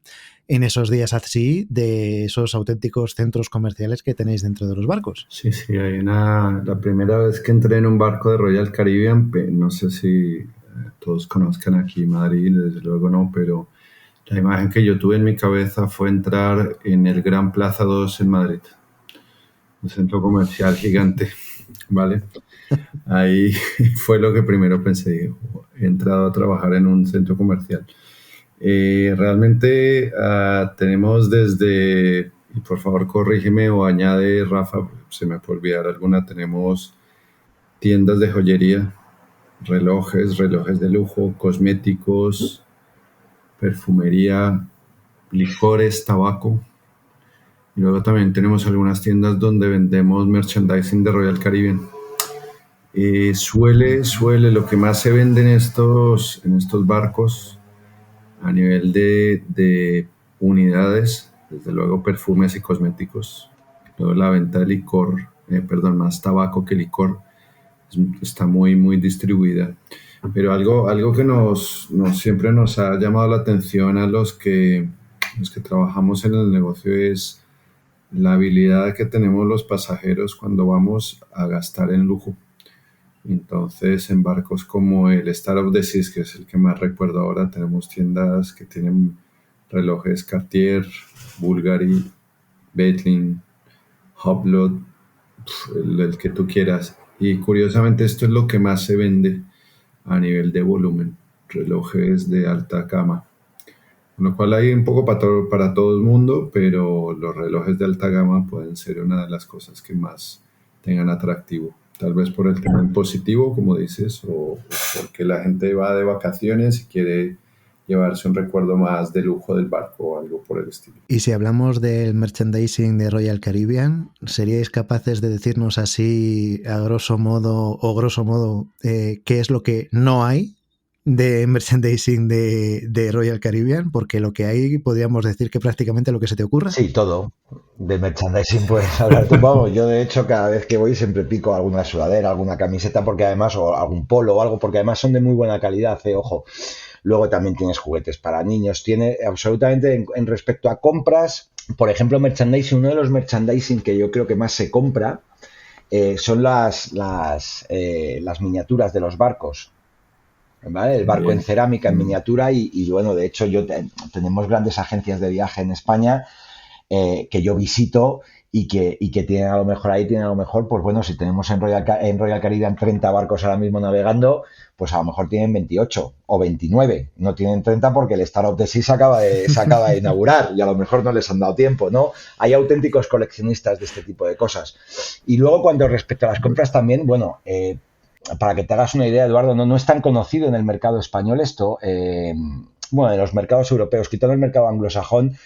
en esos días así, de esos auténticos centros comerciales que tenéis dentro de los barcos. Sí, la primera vez que entré en un barco de Royal Caribbean, no sé si todos conozcan aquí Madrid, desde luego no, pero la imagen que yo tuve en mi cabeza fue entrar en el Gran Plaza 2 en Madrid, un centro comercial gigante, ¿vale? Ahí fue lo que primero pensé, he entrado a trabajar en un centro comercial. Realmente tenemos desde, y por favor corrígeme o añade Rafa, se me puede olvidar alguna, tenemos tiendas de joyería, relojes de lujo, cosméticos, perfumería, licores, tabaco. Y luego también tenemos algunas tiendas donde vendemos merchandising de Royal Caribbean. Suele lo que más se vende en estos barcos a nivel de unidades, desde luego perfumes y cosméticos. Luego la venta de licor, más tabaco que licor, está muy, muy distribuida. Pero algo que siempre nos ha llamado la atención a los que trabajamos en el negocio es la habilidad que tenemos los pasajeros cuando vamos a gastar en lujo. Entonces, en barcos como el Star of the Seas, que es el que más recuerdo ahora, tenemos tiendas que tienen relojes Cartier, Bulgari, Breitling, Hublot, el que tú quieras. Y curiosamente esto es lo que más se vende a nivel de volumen, relojes de alta gama. Con lo cual hay un poco para todo el mundo, pero los relojes de alta gama pueden ser una de las cosas que más tengan atractivo. Tal vez por el tema impositivo, como dices, o porque la gente va de vacaciones y quiere llevarse un recuerdo más de lujo del barco o algo por el estilo. Y si hablamos del merchandising de Royal Caribbean, ¿seríais capaces de decirnos así a grosso modo qué es lo que no hay de merchandising de Royal Caribbean? Porque lo que hay, podríamos decir que prácticamente lo que se te ocurra. Sí, todo. De merchandising puedes hablar tú. Vamos, yo de hecho cada vez que voy siempre pico alguna sudadera, alguna camiseta, porque además, o algún polo o algo, porque además son de muy buena calidad, ojo. Luego también tienes juguetes para niños, tiene absolutamente en respecto a compras, por ejemplo, merchandising, uno de los merchandising que yo creo que más se compra son las miniaturas de los barcos. ¿Vale? El barco en cerámica, en miniatura y bueno, de hecho tenemos grandes agencias de viaje en España que yo visito y que tienen a lo mejor, pues bueno, si tenemos en Royal Caribbean 30 barcos ahora mismo navegando, pues a lo mejor tienen 28 o 29, no tienen 30 porque el Star of the Seas se acaba de inaugurar y a lo mejor no les han dado tiempo, ¿no? Hay auténticos coleccionistas de este tipo de cosas. Y luego, cuando respecto a las compras también, bueno, para que te hagas una idea, Eduardo, no es tan conocido en el mercado español esto, bueno, en los mercados europeos, quitando el mercado anglosajón,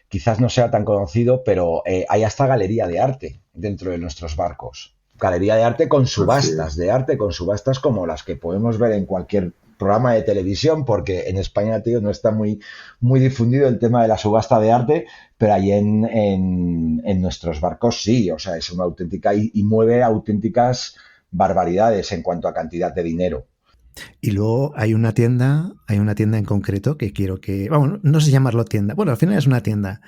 quizás no sea tan conocido, pero hay hasta galería de arte dentro de nuestros barcos. Galería de arte con subastas de arte, con subastas como las que podemos ver en cualquier programa de televisión, porque en España, tío, no está muy, muy difundido el tema de la subasta de arte, pero ahí en nuestros barcos sí, o sea, es una auténtica y mueve auténticas barbaridades en cuanto a cantidad de dinero. Y luego hay una tienda en concreto que quiero que, vamos, no sé llamarlo tienda, bueno, al final es una tienda,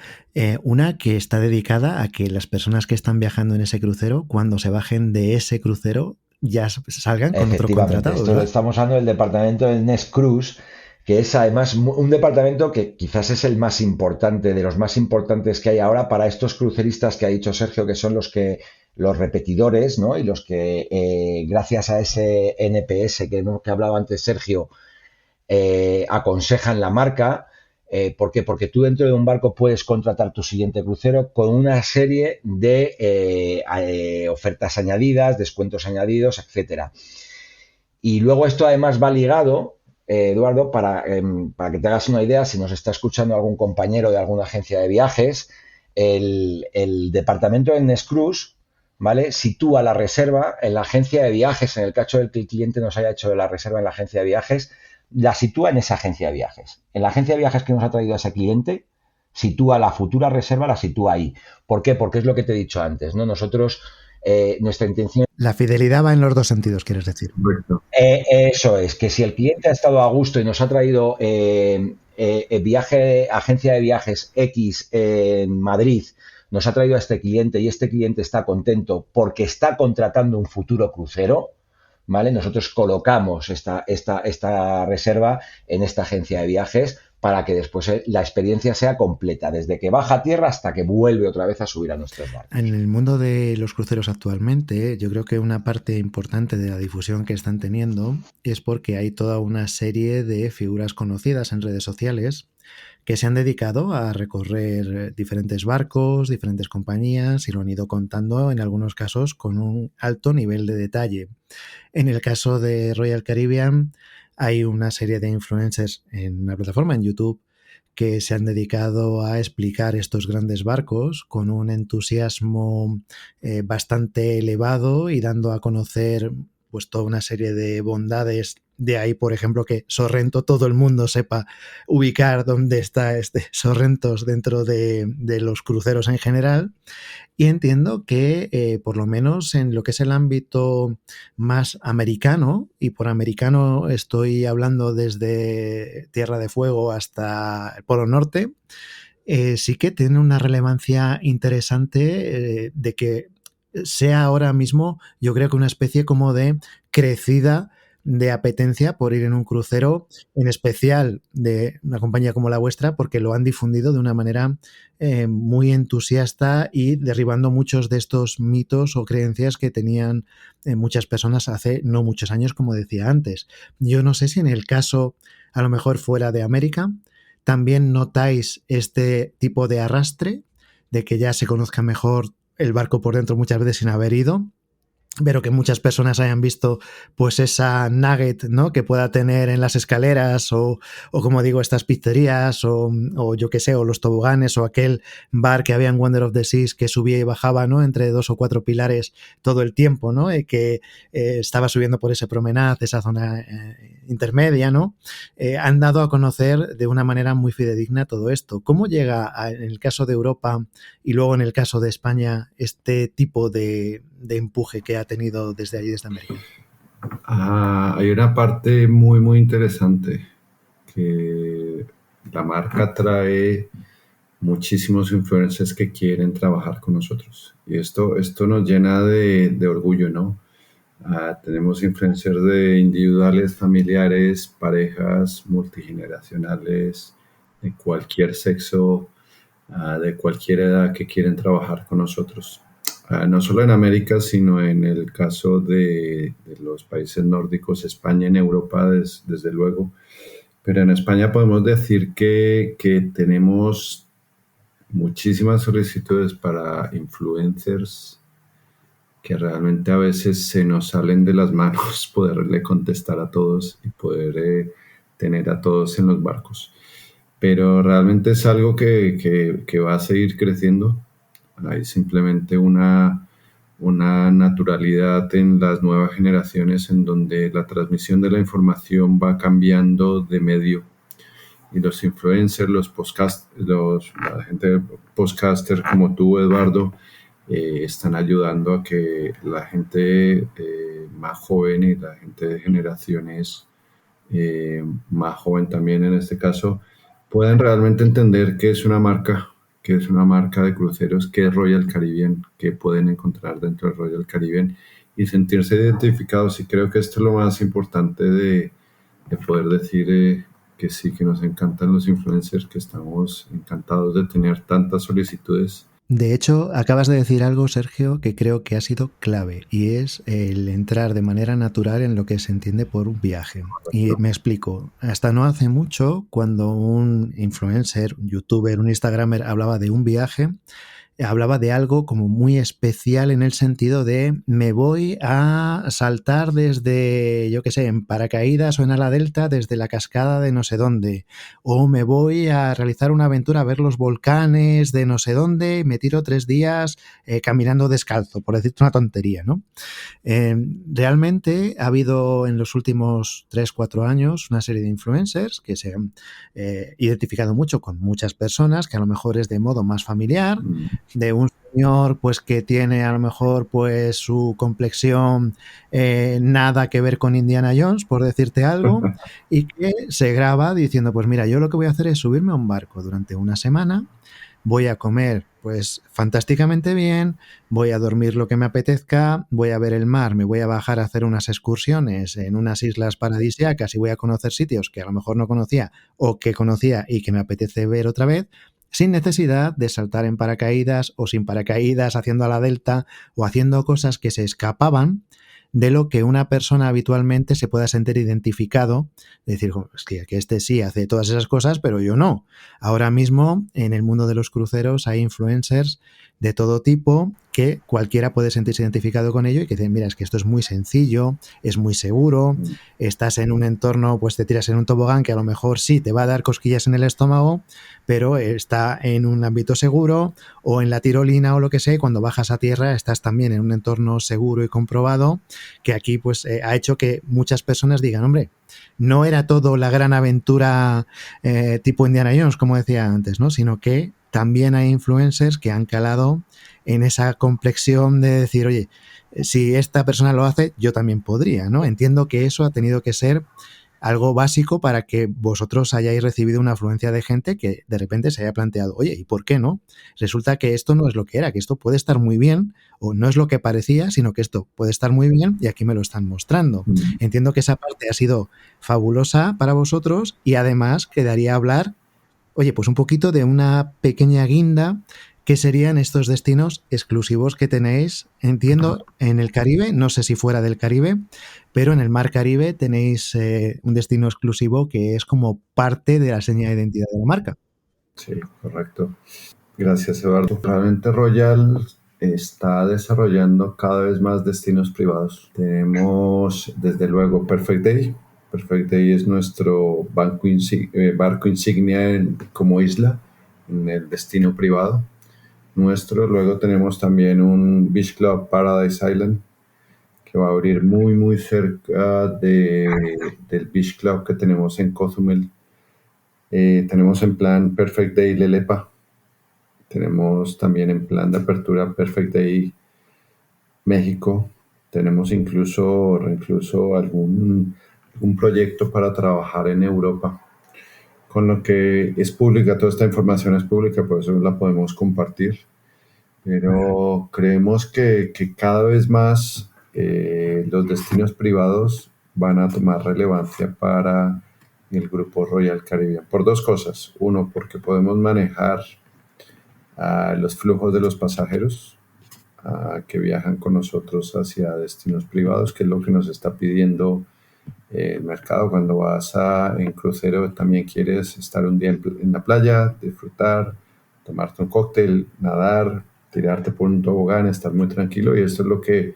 una que está dedicada a que las personas que están viajando en ese crucero, cuando se bajen de ese crucero, ya salgan con otro contratado. Esto lo estamos hablando del departamento del Nest Cruise, que es además un departamento que quizás es el más importante, de los más importantes que hay ahora para estos cruceristas que ha dicho Sergio, que son los repetidores, ¿no? Y los que, gracias a ese NPS que hablaba antes Sergio, aconsejan la marca. ¿Por qué? Porque tú dentro de un barco puedes contratar tu siguiente crucero con una serie de ofertas añadidas, descuentos añadidos, etcétera. Y luego esto además va ligado, Eduardo, para que te hagas una idea, si nos está escuchando algún compañero de alguna agencia de viajes, el departamento de Nescruz, ¿vale? Sitúa la reserva en la agencia de viajes, en el caso del que el cliente nos haya hecho la reserva en la agencia de viajes, la sitúa en esa agencia de viajes. En la agencia de viajes que nos ha traído a ese cliente, sitúa la futura reserva, la sitúa ahí. ¿Por qué? Porque es lo que te he dicho antes, ¿no? Nosotros, nuestra intención... La fidelidad va en los dos sentidos, quieres decir. Eso es, que si el cliente ha estado a gusto y nos ha traído agencia de viajes X en Madrid, nos ha traído a este cliente y este cliente está contento porque está contratando un futuro crucero, ¿vale? Nosotros colocamos esta reserva en esta agencia de viajes para que después la experiencia sea completa, desde que baja a tierra hasta que vuelve otra vez a subir a nuestros barcos. En el mundo de los cruceros actualmente, yo creo que una parte importante de la difusión que están teniendo es porque hay toda una serie de figuras conocidas en redes sociales que se han dedicado a recorrer diferentes barcos, diferentes compañías y lo han ido contando en algunos casos con un alto nivel de detalle. En el caso de Royal Caribbean hay una serie de influencers en una plataforma en YouTube que se han dedicado a explicar estos grandes barcos con un entusiasmo bastante elevado y dando a conocer pues toda una serie de bondades. De ahí, por ejemplo, que Sorrento, todo el mundo sepa ubicar dónde está este Sorrentos dentro de los cruceros en general. Y entiendo que, por lo menos en lo que es el ámbito más americano, y por americano estoy hablando desde Tierra de Fuego hasta el Polo Norte, sí que tiene una relevancia interesante de que sea ahora mismo, yo creo que una especie como de crecida de apetencia por ir en un crucero, en especial de una compañía como la vuestra, porque lo han difundido de una manera muy entusiasta y derribando muchos de estos mitos o creencias que tenían muchas personas hace no muchos años, como decía antes. Yo no sé si en el caso, a lo mejor fuera de América, también notáis este tipo de arrastre, de que ya se conozca mejor el barco por dentro muchas veces sin haber ido, pero que muchas personas hayan visto pues esa nugget, ¿no?, que pueda tener en las escaleras o como digo, estas pizzerías o yo qué sé, o los toboganes o aquel bar que había en Wonder of the Seas que subía y bajaba, ¿no?, entre 2 o 4 pilares todo el tiempo, ¿no?, que estaba subiendo por ese promenade, esa zona intermedia, ¿no? Han dado a conocer de una manera muy fidedigna todo esto. ¿Cómo llega en el caso de Europa y luego en el caso de España este tipo de empuje que ha tenido desde allí, desde América? Hay una parte muy, muy interesante que la marca trae muchísimos influencers que quieren trabajar con nosotros. Y esto nos llena de orgullo, ¿no? Tenemos influencers de individuales, familiares, parejas multigeneracionales, de cualquier sexo, de cualquier edad que quieren trabajar con nosotros. No solo en América, sino en el caso de los países nórdicos, España, en Europa, desde luego. Pero en España podemos decir que tenemos muchísimas solicitudes para influencers que realmente a veces se nos salen de las manos poderle contestar a todos y poder tener a todos en los barcos. Pero realmente es algo que va a seguir creciendo. Hay simplemente una naturalidad en las nuevas generaciones en donde la transmisión de la información va cambiando de medio y los influencers, la gente podcaster como tú, Eduardo, están ayudando a que la gente más joven y la gente de generaciones más joven también en este caso puedan realmente entender qué es una marca de cruceros, qué es Royal Caribbean, qué pueden encontrar dentro de Royal Caribbean y sentirse identificados. Y creo que esto es lo más importante de poder decir que sí, que nos encantan los influencers, que estamos encantados de tener tantas solicitudes. De hecho, acabas de decir algo, Sergio, que creo que ha sido clave, y es el entrar de manera natural en lo que se entiende por un viaje. Y me explico. Hasta no hace mucho, cuando un influencer, un youtuber, un instagramer hablaba de un viaje, hablaba de algo como muy especial en el sentido de me voy a saltar desde, yo qué sé, en paracaídas o en ala delta desde la cascada de no sé dónde, o me voy a realizar una aventura a ver los volcanes de no sé dónde y me tiro 3 días caminando descalzo, por decirte una tontería, ¿no? Realmente ha habido en los últimos 3-4 años una serie de influencers que se han identificado mucho con muchas personas, que a lo mejor es de modo más familiar, de un señor pues que tiene a lo mejor pues su complexión nada que ver con Indiana Jones, por decirte algo, y que se graba diciendo, pues mira, yo lo que voy a hacer es subirme a un barco durante una semana, voy a comer pues fantásticamente bien, voy a dormir lo que me apetezca, voy a ver el mar, me voy a bajar a hacer unas excursiones en unas islas paradisíacas y voy a conocer sitios que a lo mejor no conocía o que conocía y que me apetece ver otra vez, sin necesidad de saltar en paracaídas o sin paracaídas, haciendo a la delta o haciendo cosas que se escapaban de lo que una persona habitualmente se pueda sentir identificado, decir, es que este sí hace todas esas cosas, pero yo no. Ahora mismo en el mundo de los cruceros hay influencers de todo tipo que cualquiera puede sentirse identificado con ello y que dicen, mira, es que esto es muy sencillo, es muy seguro, estás en un entorno, pues te tiras en un tobogán que a lo mejor sí te va a dar cosquillas en el estómago, pero está en un ámbito seguro, o en la tirolina o lo que sea, y cuando bajas a tierra estás también en un entorno seguro y comprobado, que aquí pues ha hecho que muchas personas digan, hombre, no era todo la gran aventura tipo Indiana Jones, como decía antes, ¿no? Sino que también hay influencers que han calado en esa complexión de decir, oye, si esta persona lo hace, yo también podría, ¿no? Entiendo que eso ha tenido que ser algo básico para que vosotros hayáis recibido una afluencia de gente que de repente se haya planteado, oye, ¿y por qué no? Resulta que esto no es lo que era, que esto puede estar muy bien, o no es lo que parecía, sino que esto puede estar muy bien y aquí me lo están mostrando. Entiendo que esa parte ha sido fabulosa para vosotros y además quedaría hablar, oye, pues un poquito de una pequeña guinda que serían estos destinos exclusivos que tenéis, entiendo, en el Caribe, no sé si fuera del Caribe, pero en el Mar Caribe tenéis un destino exclusivo que es como parte de la seña de identidad de la marca. Sí, correcto. Gracias, Eduardo. Realmente Royal está desarrollando cada vez más destinos privados. Tenemos, desde luego, Perfect Day. Perfect Day es nuestro barco insignia como isla en el destino privado nuestro. Luego tenemos también un Beach Club Paradise Island que va a abrir muy, muy cerca del Beach Club que tenemos en Cozumel. Tenemos en plan Perfect Day Lelepa. Tenemos también en plan de apertura Perfect Day México. Tenemos incluso algún proyecto para trabajar en Europa. Con lo que es pública, toda esta información es pública, por eso la podemos compartir. Pero creemos que cada vez más los destinos privados van a tomar relevancia para el grupo Royal Caribbean. Por dos cosas. Uno, porque podemos manejar los flujos de los pasajeros que viajan con nosotros hacia destinos privados, que es lo que nos está pidiendo el mercado. Cuando vas en crucero también quieres estar un día en la playa, disfrutar, tomarte un cóctel, nadar, tirarte por un tobogán, estar muy tranquilo, y esto es lo que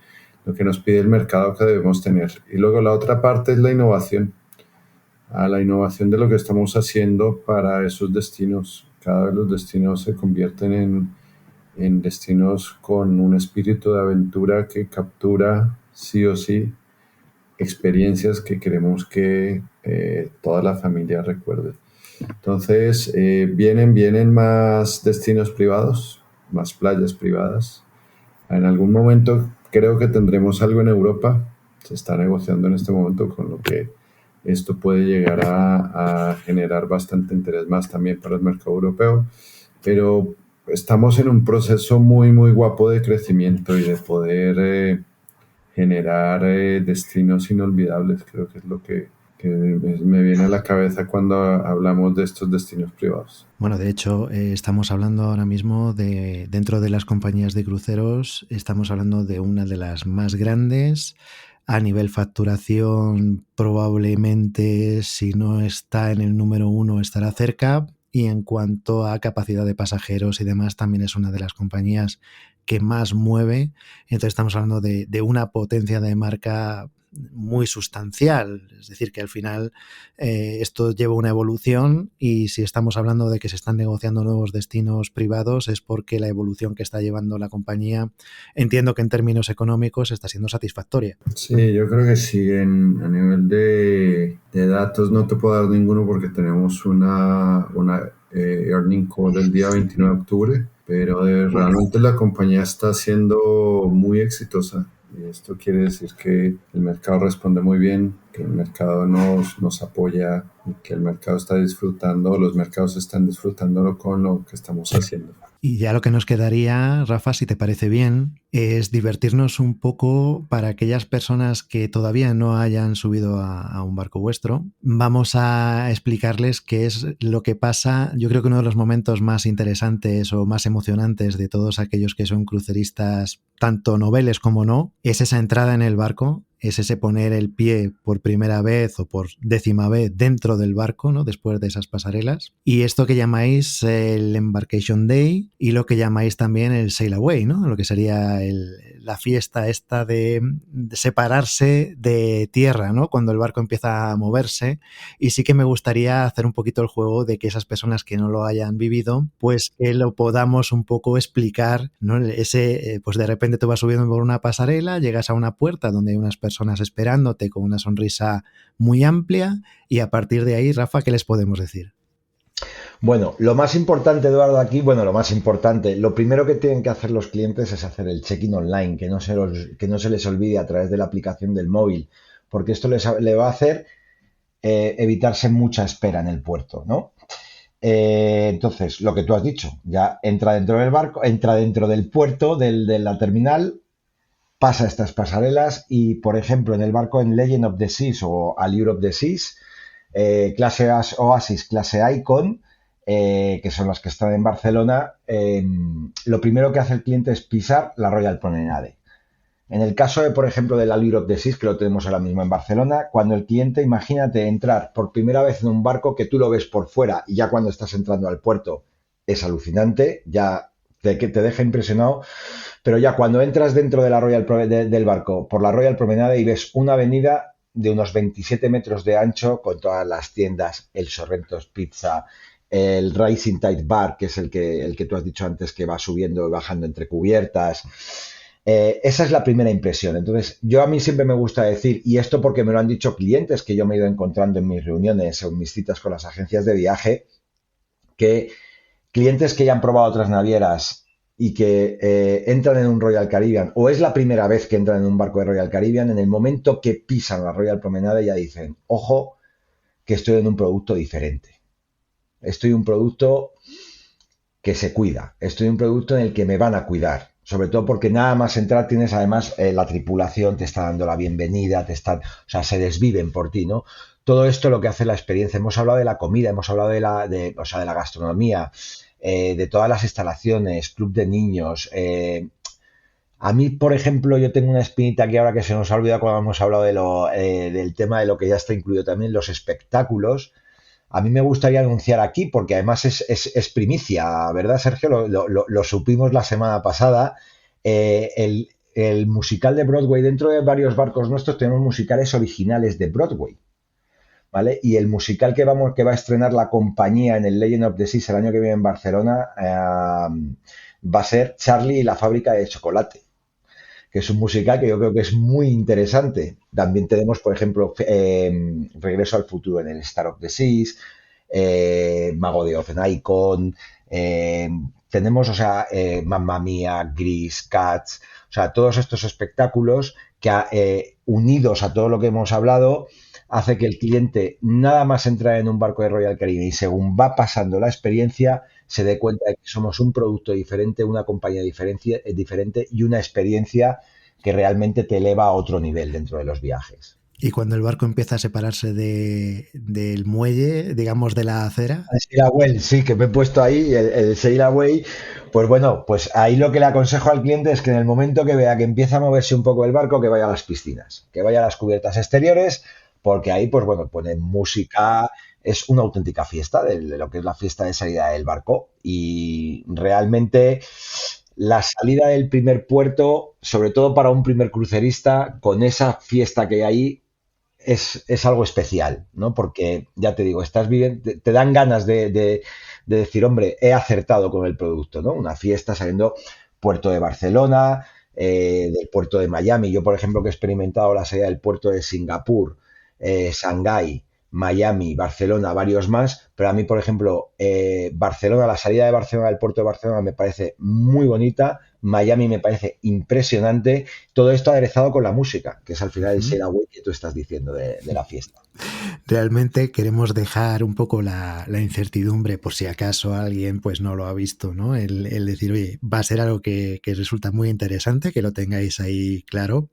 nos pide el mercado que debemos tener. Y luego la otra parte es la innovación. La innovación de lo que estamos haciendo para esos destinos. Cada vez los destinos se convierten en destinos con un espíritu de aventura que captura sí o sí experiencias que queremos que toda la familia recuerde. Entonces, vienen más destinos privados, más playas privadas. En algún momento creo que tendremos algo en Europa. Se está negociando en este momento, con lo que esto puede llegar a generar bastante interés más también para el mercado europeo. Pero estamos en un proceso muy, muy guapo de crecimiento y de poder generar destinos inolvidables. Creo que es que me viene a la cabeza cuando hablamos de estos destinos privados. Bueno, de hecho, estamos hablando ahora mismo dentro de las compañías de cruceros, estamos hablando de una de las más grandes. A nivel facturación, probablemente, si no está en el número 1, estará cerca. Y en cuanto a capacidad de pasajeros y demás, también es una de las compañías que más mueve. Entonces estamos hablando de una potencia de marca muy sustancial. Es decir, que al final esto lleva una evolución, y si estamos hablando de que se están negociando nuevos destinos privados es porque la evolución que está llevando la compañía, entiendo que en términos económicos está siendo satisfactoria. Sí, yo creo que sí. A nivel de datos no te puedo dar ninguno porque tenemos una earning call el día 29 de octubre, pero realmente la compañía está siendo muy exitosa. Y esto quiere decir que el mercado responde muy bien, que el mercado nos apoya y que el mercado está disfrutando, los mercados están disfrutando con lo que estamos haciendo. Y ya lo que nos quedaría, Rafa, si te parece bien, es divertirnos un poco para aquellas personas que todavía no hayan subido a un barco vuestro. Vamos a explicarles qué es lo que pasa. Yo creo que uno de los momentos más interesantes o más emocionantes de todos aquellos que son cruceristas, tanto noveles como no, es esa entrada en el barco. Es ese poner el pie por primera vez o por 10ª vez dentro del barco, ¿no? Después de esas pasarelas. Y esto que llamáis el Embarkation Day y lo que llamáis también el Sail Away, ¿no? Lo que sería la fiesta esta de separarse de tierra, ¿no? Cuando el barco empieza a moverse. Y sí que me gustaría hacer un poquito el juego de que esas personas que no lo hayan vivido, pues que lo podamos un poco explicar, ¿no? Pues de repente tú vas subiendo por una pasarela, llegas a una puerta donde hay unas personas esperándote con una sonrisa muy amplia, y a partir de ahí, Rafa, ¿qué les podemos decir? Bueno, lo más importante, Eduardo, aquí, bueno, lo más importante, lo primero que tienen que hacer los clientes es hacer el check-in online, que no se les olvide a través de la aplicación del móvil, porque esto le va a hacer evitarse mucha espera en el puerto, ¿no? Entonces, lo que tú has dicho, ya entra dentro del barco, entra dentro del puerto, de la terminal, pasa estas pasarelas y, por ejemplo, en el barco en Legend of the Seas o Allure of the Seas, clase Oasis, clase Icon, que son las que están en Barcelona, lo primero que hace el cliente es pisar la Royal Promenade. En el caso de, por ejemplo, del Allure of the Seas, que lo tenemos ahora mismo en Barcelona, cuando el cliente, imagínate entrar por primera vez en un barco que tú lo ves por fuera y ya cuando estás entrando al puerto es alucinante, ya te deja impresionado, pero ya cuando entras dentro de la del barco por la Royal Promenade y ves una avenida de unos 27 metros de ancho con todas las tiendas, el Sorrentos Pizza, el Rising Tide Bar, que es el que tú has dicho antes, que va subiendo y bajando entre cubiertas. Esa es la primera impresión. Entonces, a mí siempre me gusta decir, y esto porque me lo han dicho clientes que yo me he ido encontrando en mis reuniones o en mis citas con las agencias de viaje, que clientes que ya han probado otras navieras y que entran en un Royal Caribbean, o es la primera vez que entran en un barco de Royal Caribbean, en el momento que pisan la Royal Promenade ya dicen, ojo, que estoy en un producto diferente. Estoy en un producto que se cuida. Estoy en un producto en el que me van a cuidar. Sobre todo porque nada más entrar tienes además la tripulación te está dando la bienvenida, o sea, se desviven por ti, ¿no? Todo esto lo que hace la experiencia. Hemos hablado de la comida, hemos hablado de la gastronomía, de todas las instalaciones, club de niños. A mí, por ejemplo, yo tengo una espinita aquí ahora que se nos ha olvidado cuando hemos hablado del tema de lo que ya está incluido también, los espectáculos. A mí me gustaría anunciar aquí, porque además es primicia, ¿verdad, Sergio? Lo supimos la semana pasada. El musical de Broadway, dentro de varios barcos nuestros tenemos musicales originales de Broadway, ¿vale? Y el musical que va a estrenar la compañía en el Legend of the Seas el año que viene en Barcelona va a ser Charlie y la fábrica de chocolate, que es un musical que yo creo que es muy interesante. También tenemos, por ejemplo, Regreso al futuro en el Star of the Seas, Mago de Oz en Icon, tenemos, Mamma Mía, Grease, Cats, o sea, todos estos espectáculos que unidos a todo lo que hemos hablado, hace que el cliente nada más entra en un barco de Royal Caribbean y según va pasando la experiencia se dé cuenta de que somos un producto diferente, una compañía diferente y una experiencia que realmente te eleva a otro nivel dentro de los viajes. Y cuando el barco empieza a separarse del muelle, digamos de la acera. El Sail Away, sí, que me he puesto ahí, el Sail Away, pues bueno, pues ahí lo que le aconsejo al cliente es que en el momento que vea que empieza a moverse un poco el barco, que vaya a las piscinas, que vaya a las cubiertas exteriores, porque ahí, pues bueno, ponen música, es una auténtica fiesta de lo que es la fiesta de salida del barco y realmente la salida del primer puerto, sobre todo para un primer crucerista, con esa fiesta que hay ahí, es algo especial, ¿no? Porque ya te digo, estás viviendo, te dan ganas de decir, hombre, he acertado con el producto, ¿no? Una fiesta saliendo puerto de Barcelona, del puerto de Miami. Yo, por ejemplo, que he experimentado la salida del puerto de Singapur, Shanghái, Miami, Barcelona, varios más, pero a mí, por ejemplo, Barcelona, la salida de Barcelona del puerto de Barcelona me parece muy bonita, Miami me parece impresionante, todo esto aderezado con la música, que es al final el Sail Away que tú estás diciendo de la fiesta. Realmente queremos dejar un poco la incertidumbre por si acaso alguien pues no lo ha visto, ¿no? El decir, oye, va a ser algo que resulta muy interesante, que lo tengáis ahí claro,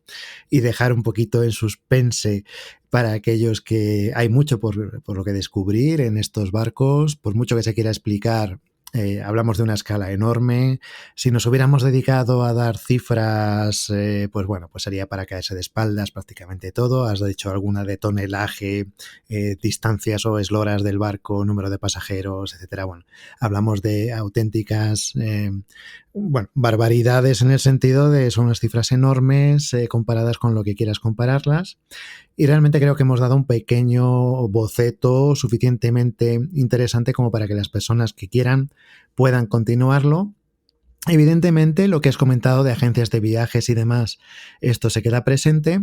y dejar un poquito en suspense para aquellos que hay mucho por lo que descubrir en estos barcos, por mucho que se quiera explicar. Hablamos de una escala enorme. Si nos hubiéramos dedicado a dar cifras, pues bueno, pues sería para caerse de espaldas prácticamente todo. Has dicho alguna de tonelaje, distancias o esloras del barco, número de pasajeros, etcétera. Bueno, hablamos de auténticas, bueno, barbaridades en el sentido de son unas cifras enormes comparadas con lo que quieras compararlas. Y realmente creo que hemos dado un pequeño boceto suficientemente interesante como para que las personas que quieran puedan continuarlo. Evidentemente, lo que has comentado de agencias de viajes y demás, esto se queda presente,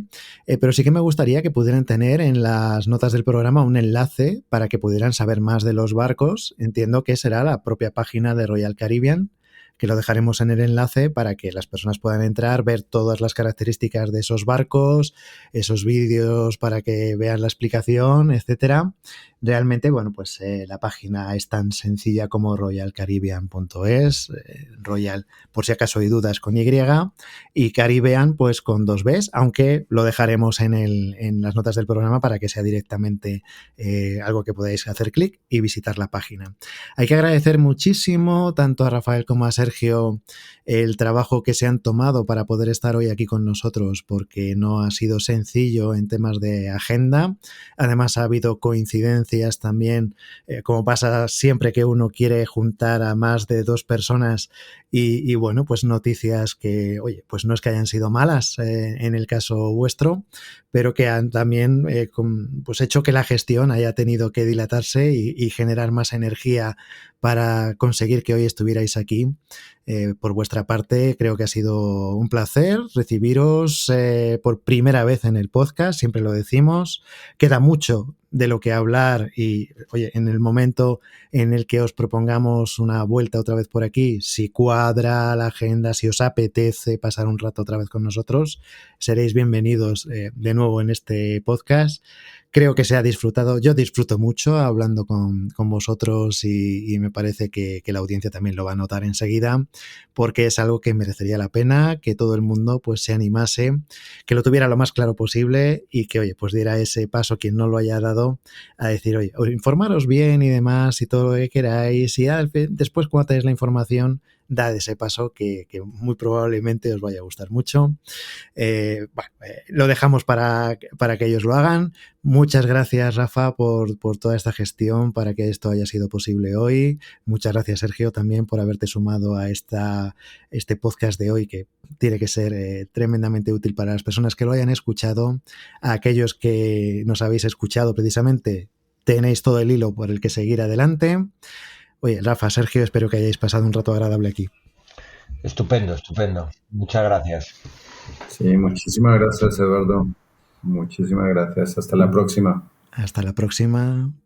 pero sí que me gustaría que pudieran tener en las notas del programa un enlace para que pudieran saber más de los barcos. Entiendo que será la propia página de Royal Caribbean, que lo dejaremos en el enlace para que las personas puedan entrar, ver todas las características de esos barcos, esos vídeos para que vean la explicación, etcétera. Realmente, bueno, pues la página es tan sencilla como royalcaribbean.es, Royal, por si acaso hay dudas, con Y, y Caribbean, pues con 2 Bs, aunque lo dejaremos en las notas del programa para que sea directamente algo que podáis hacer clic y visitar la página. Hay que agradecer muchísimo tanto a Rafael como a Sergio el trabajo que se han tomado para poder estar hoy aquí con nosotros, porque no ha sido sencillo en temas de agenda. Además, ha habido coincidencias también, como pasa siempre que uno quiere juntar a más de 2 personas y bueno, pues noticias que, oye, pues no es que hayan sido malas en el caso vuestro, pero que han también pues hecho que la gestión haya tenido que dilatarse y generar más energía para conseguir que hoy estuvierais aquí. Por vuestra parte, creo que ha sido un placer recibiros por primera vez en el podcast, siempre lo decimos. Queda mucho de lo que hablar y, oye, en el momento en el que os propongamos una vuelta otra vez por aquí, si cuadra la agenda, si os apetece pasar un rato otra vez con nosotros, seréis bienvenidos de nuevo en este podcast. Creo que se ha disfrutado, yo disfruto mucho hablando con vosotros y me parece que la audiencia también lo va a notar enseguida, porque es algo que merecería la pena, que todo el mundo pues se animase, que lo tuviera lo más claro posible y que, oye, pues diera ese paso quien no lo haya dado a decir, oye, informaros bien y demás y todo lo que queráis y después cuando tenéis la información, dad ese paso que muy probablemente os vaya a gustar mucho. Lo dejamos para que ellos lo hagan. Muchas gracias, Rafa, por toda esta gestión para que esto haya sido posible hoy. Muchas gracias, Sergio, también por haberte sumado a este podcast de hoy, que tiene que ser tremendamente útil para las personas que lo hayan escuchado. A aquellos que nos habéis escuchado precisamente, tenéis todo el hilo por el que seguir adelante. Oye, Rafa, Sergio, espero que hayáis pasado un rato agradable aquí. Estupendo, estupendo. Muchas gracias. Sí, muchísimas gracias, Eduardo. Muchísimas gracias. Hasta la próxima. Hasta la próxima.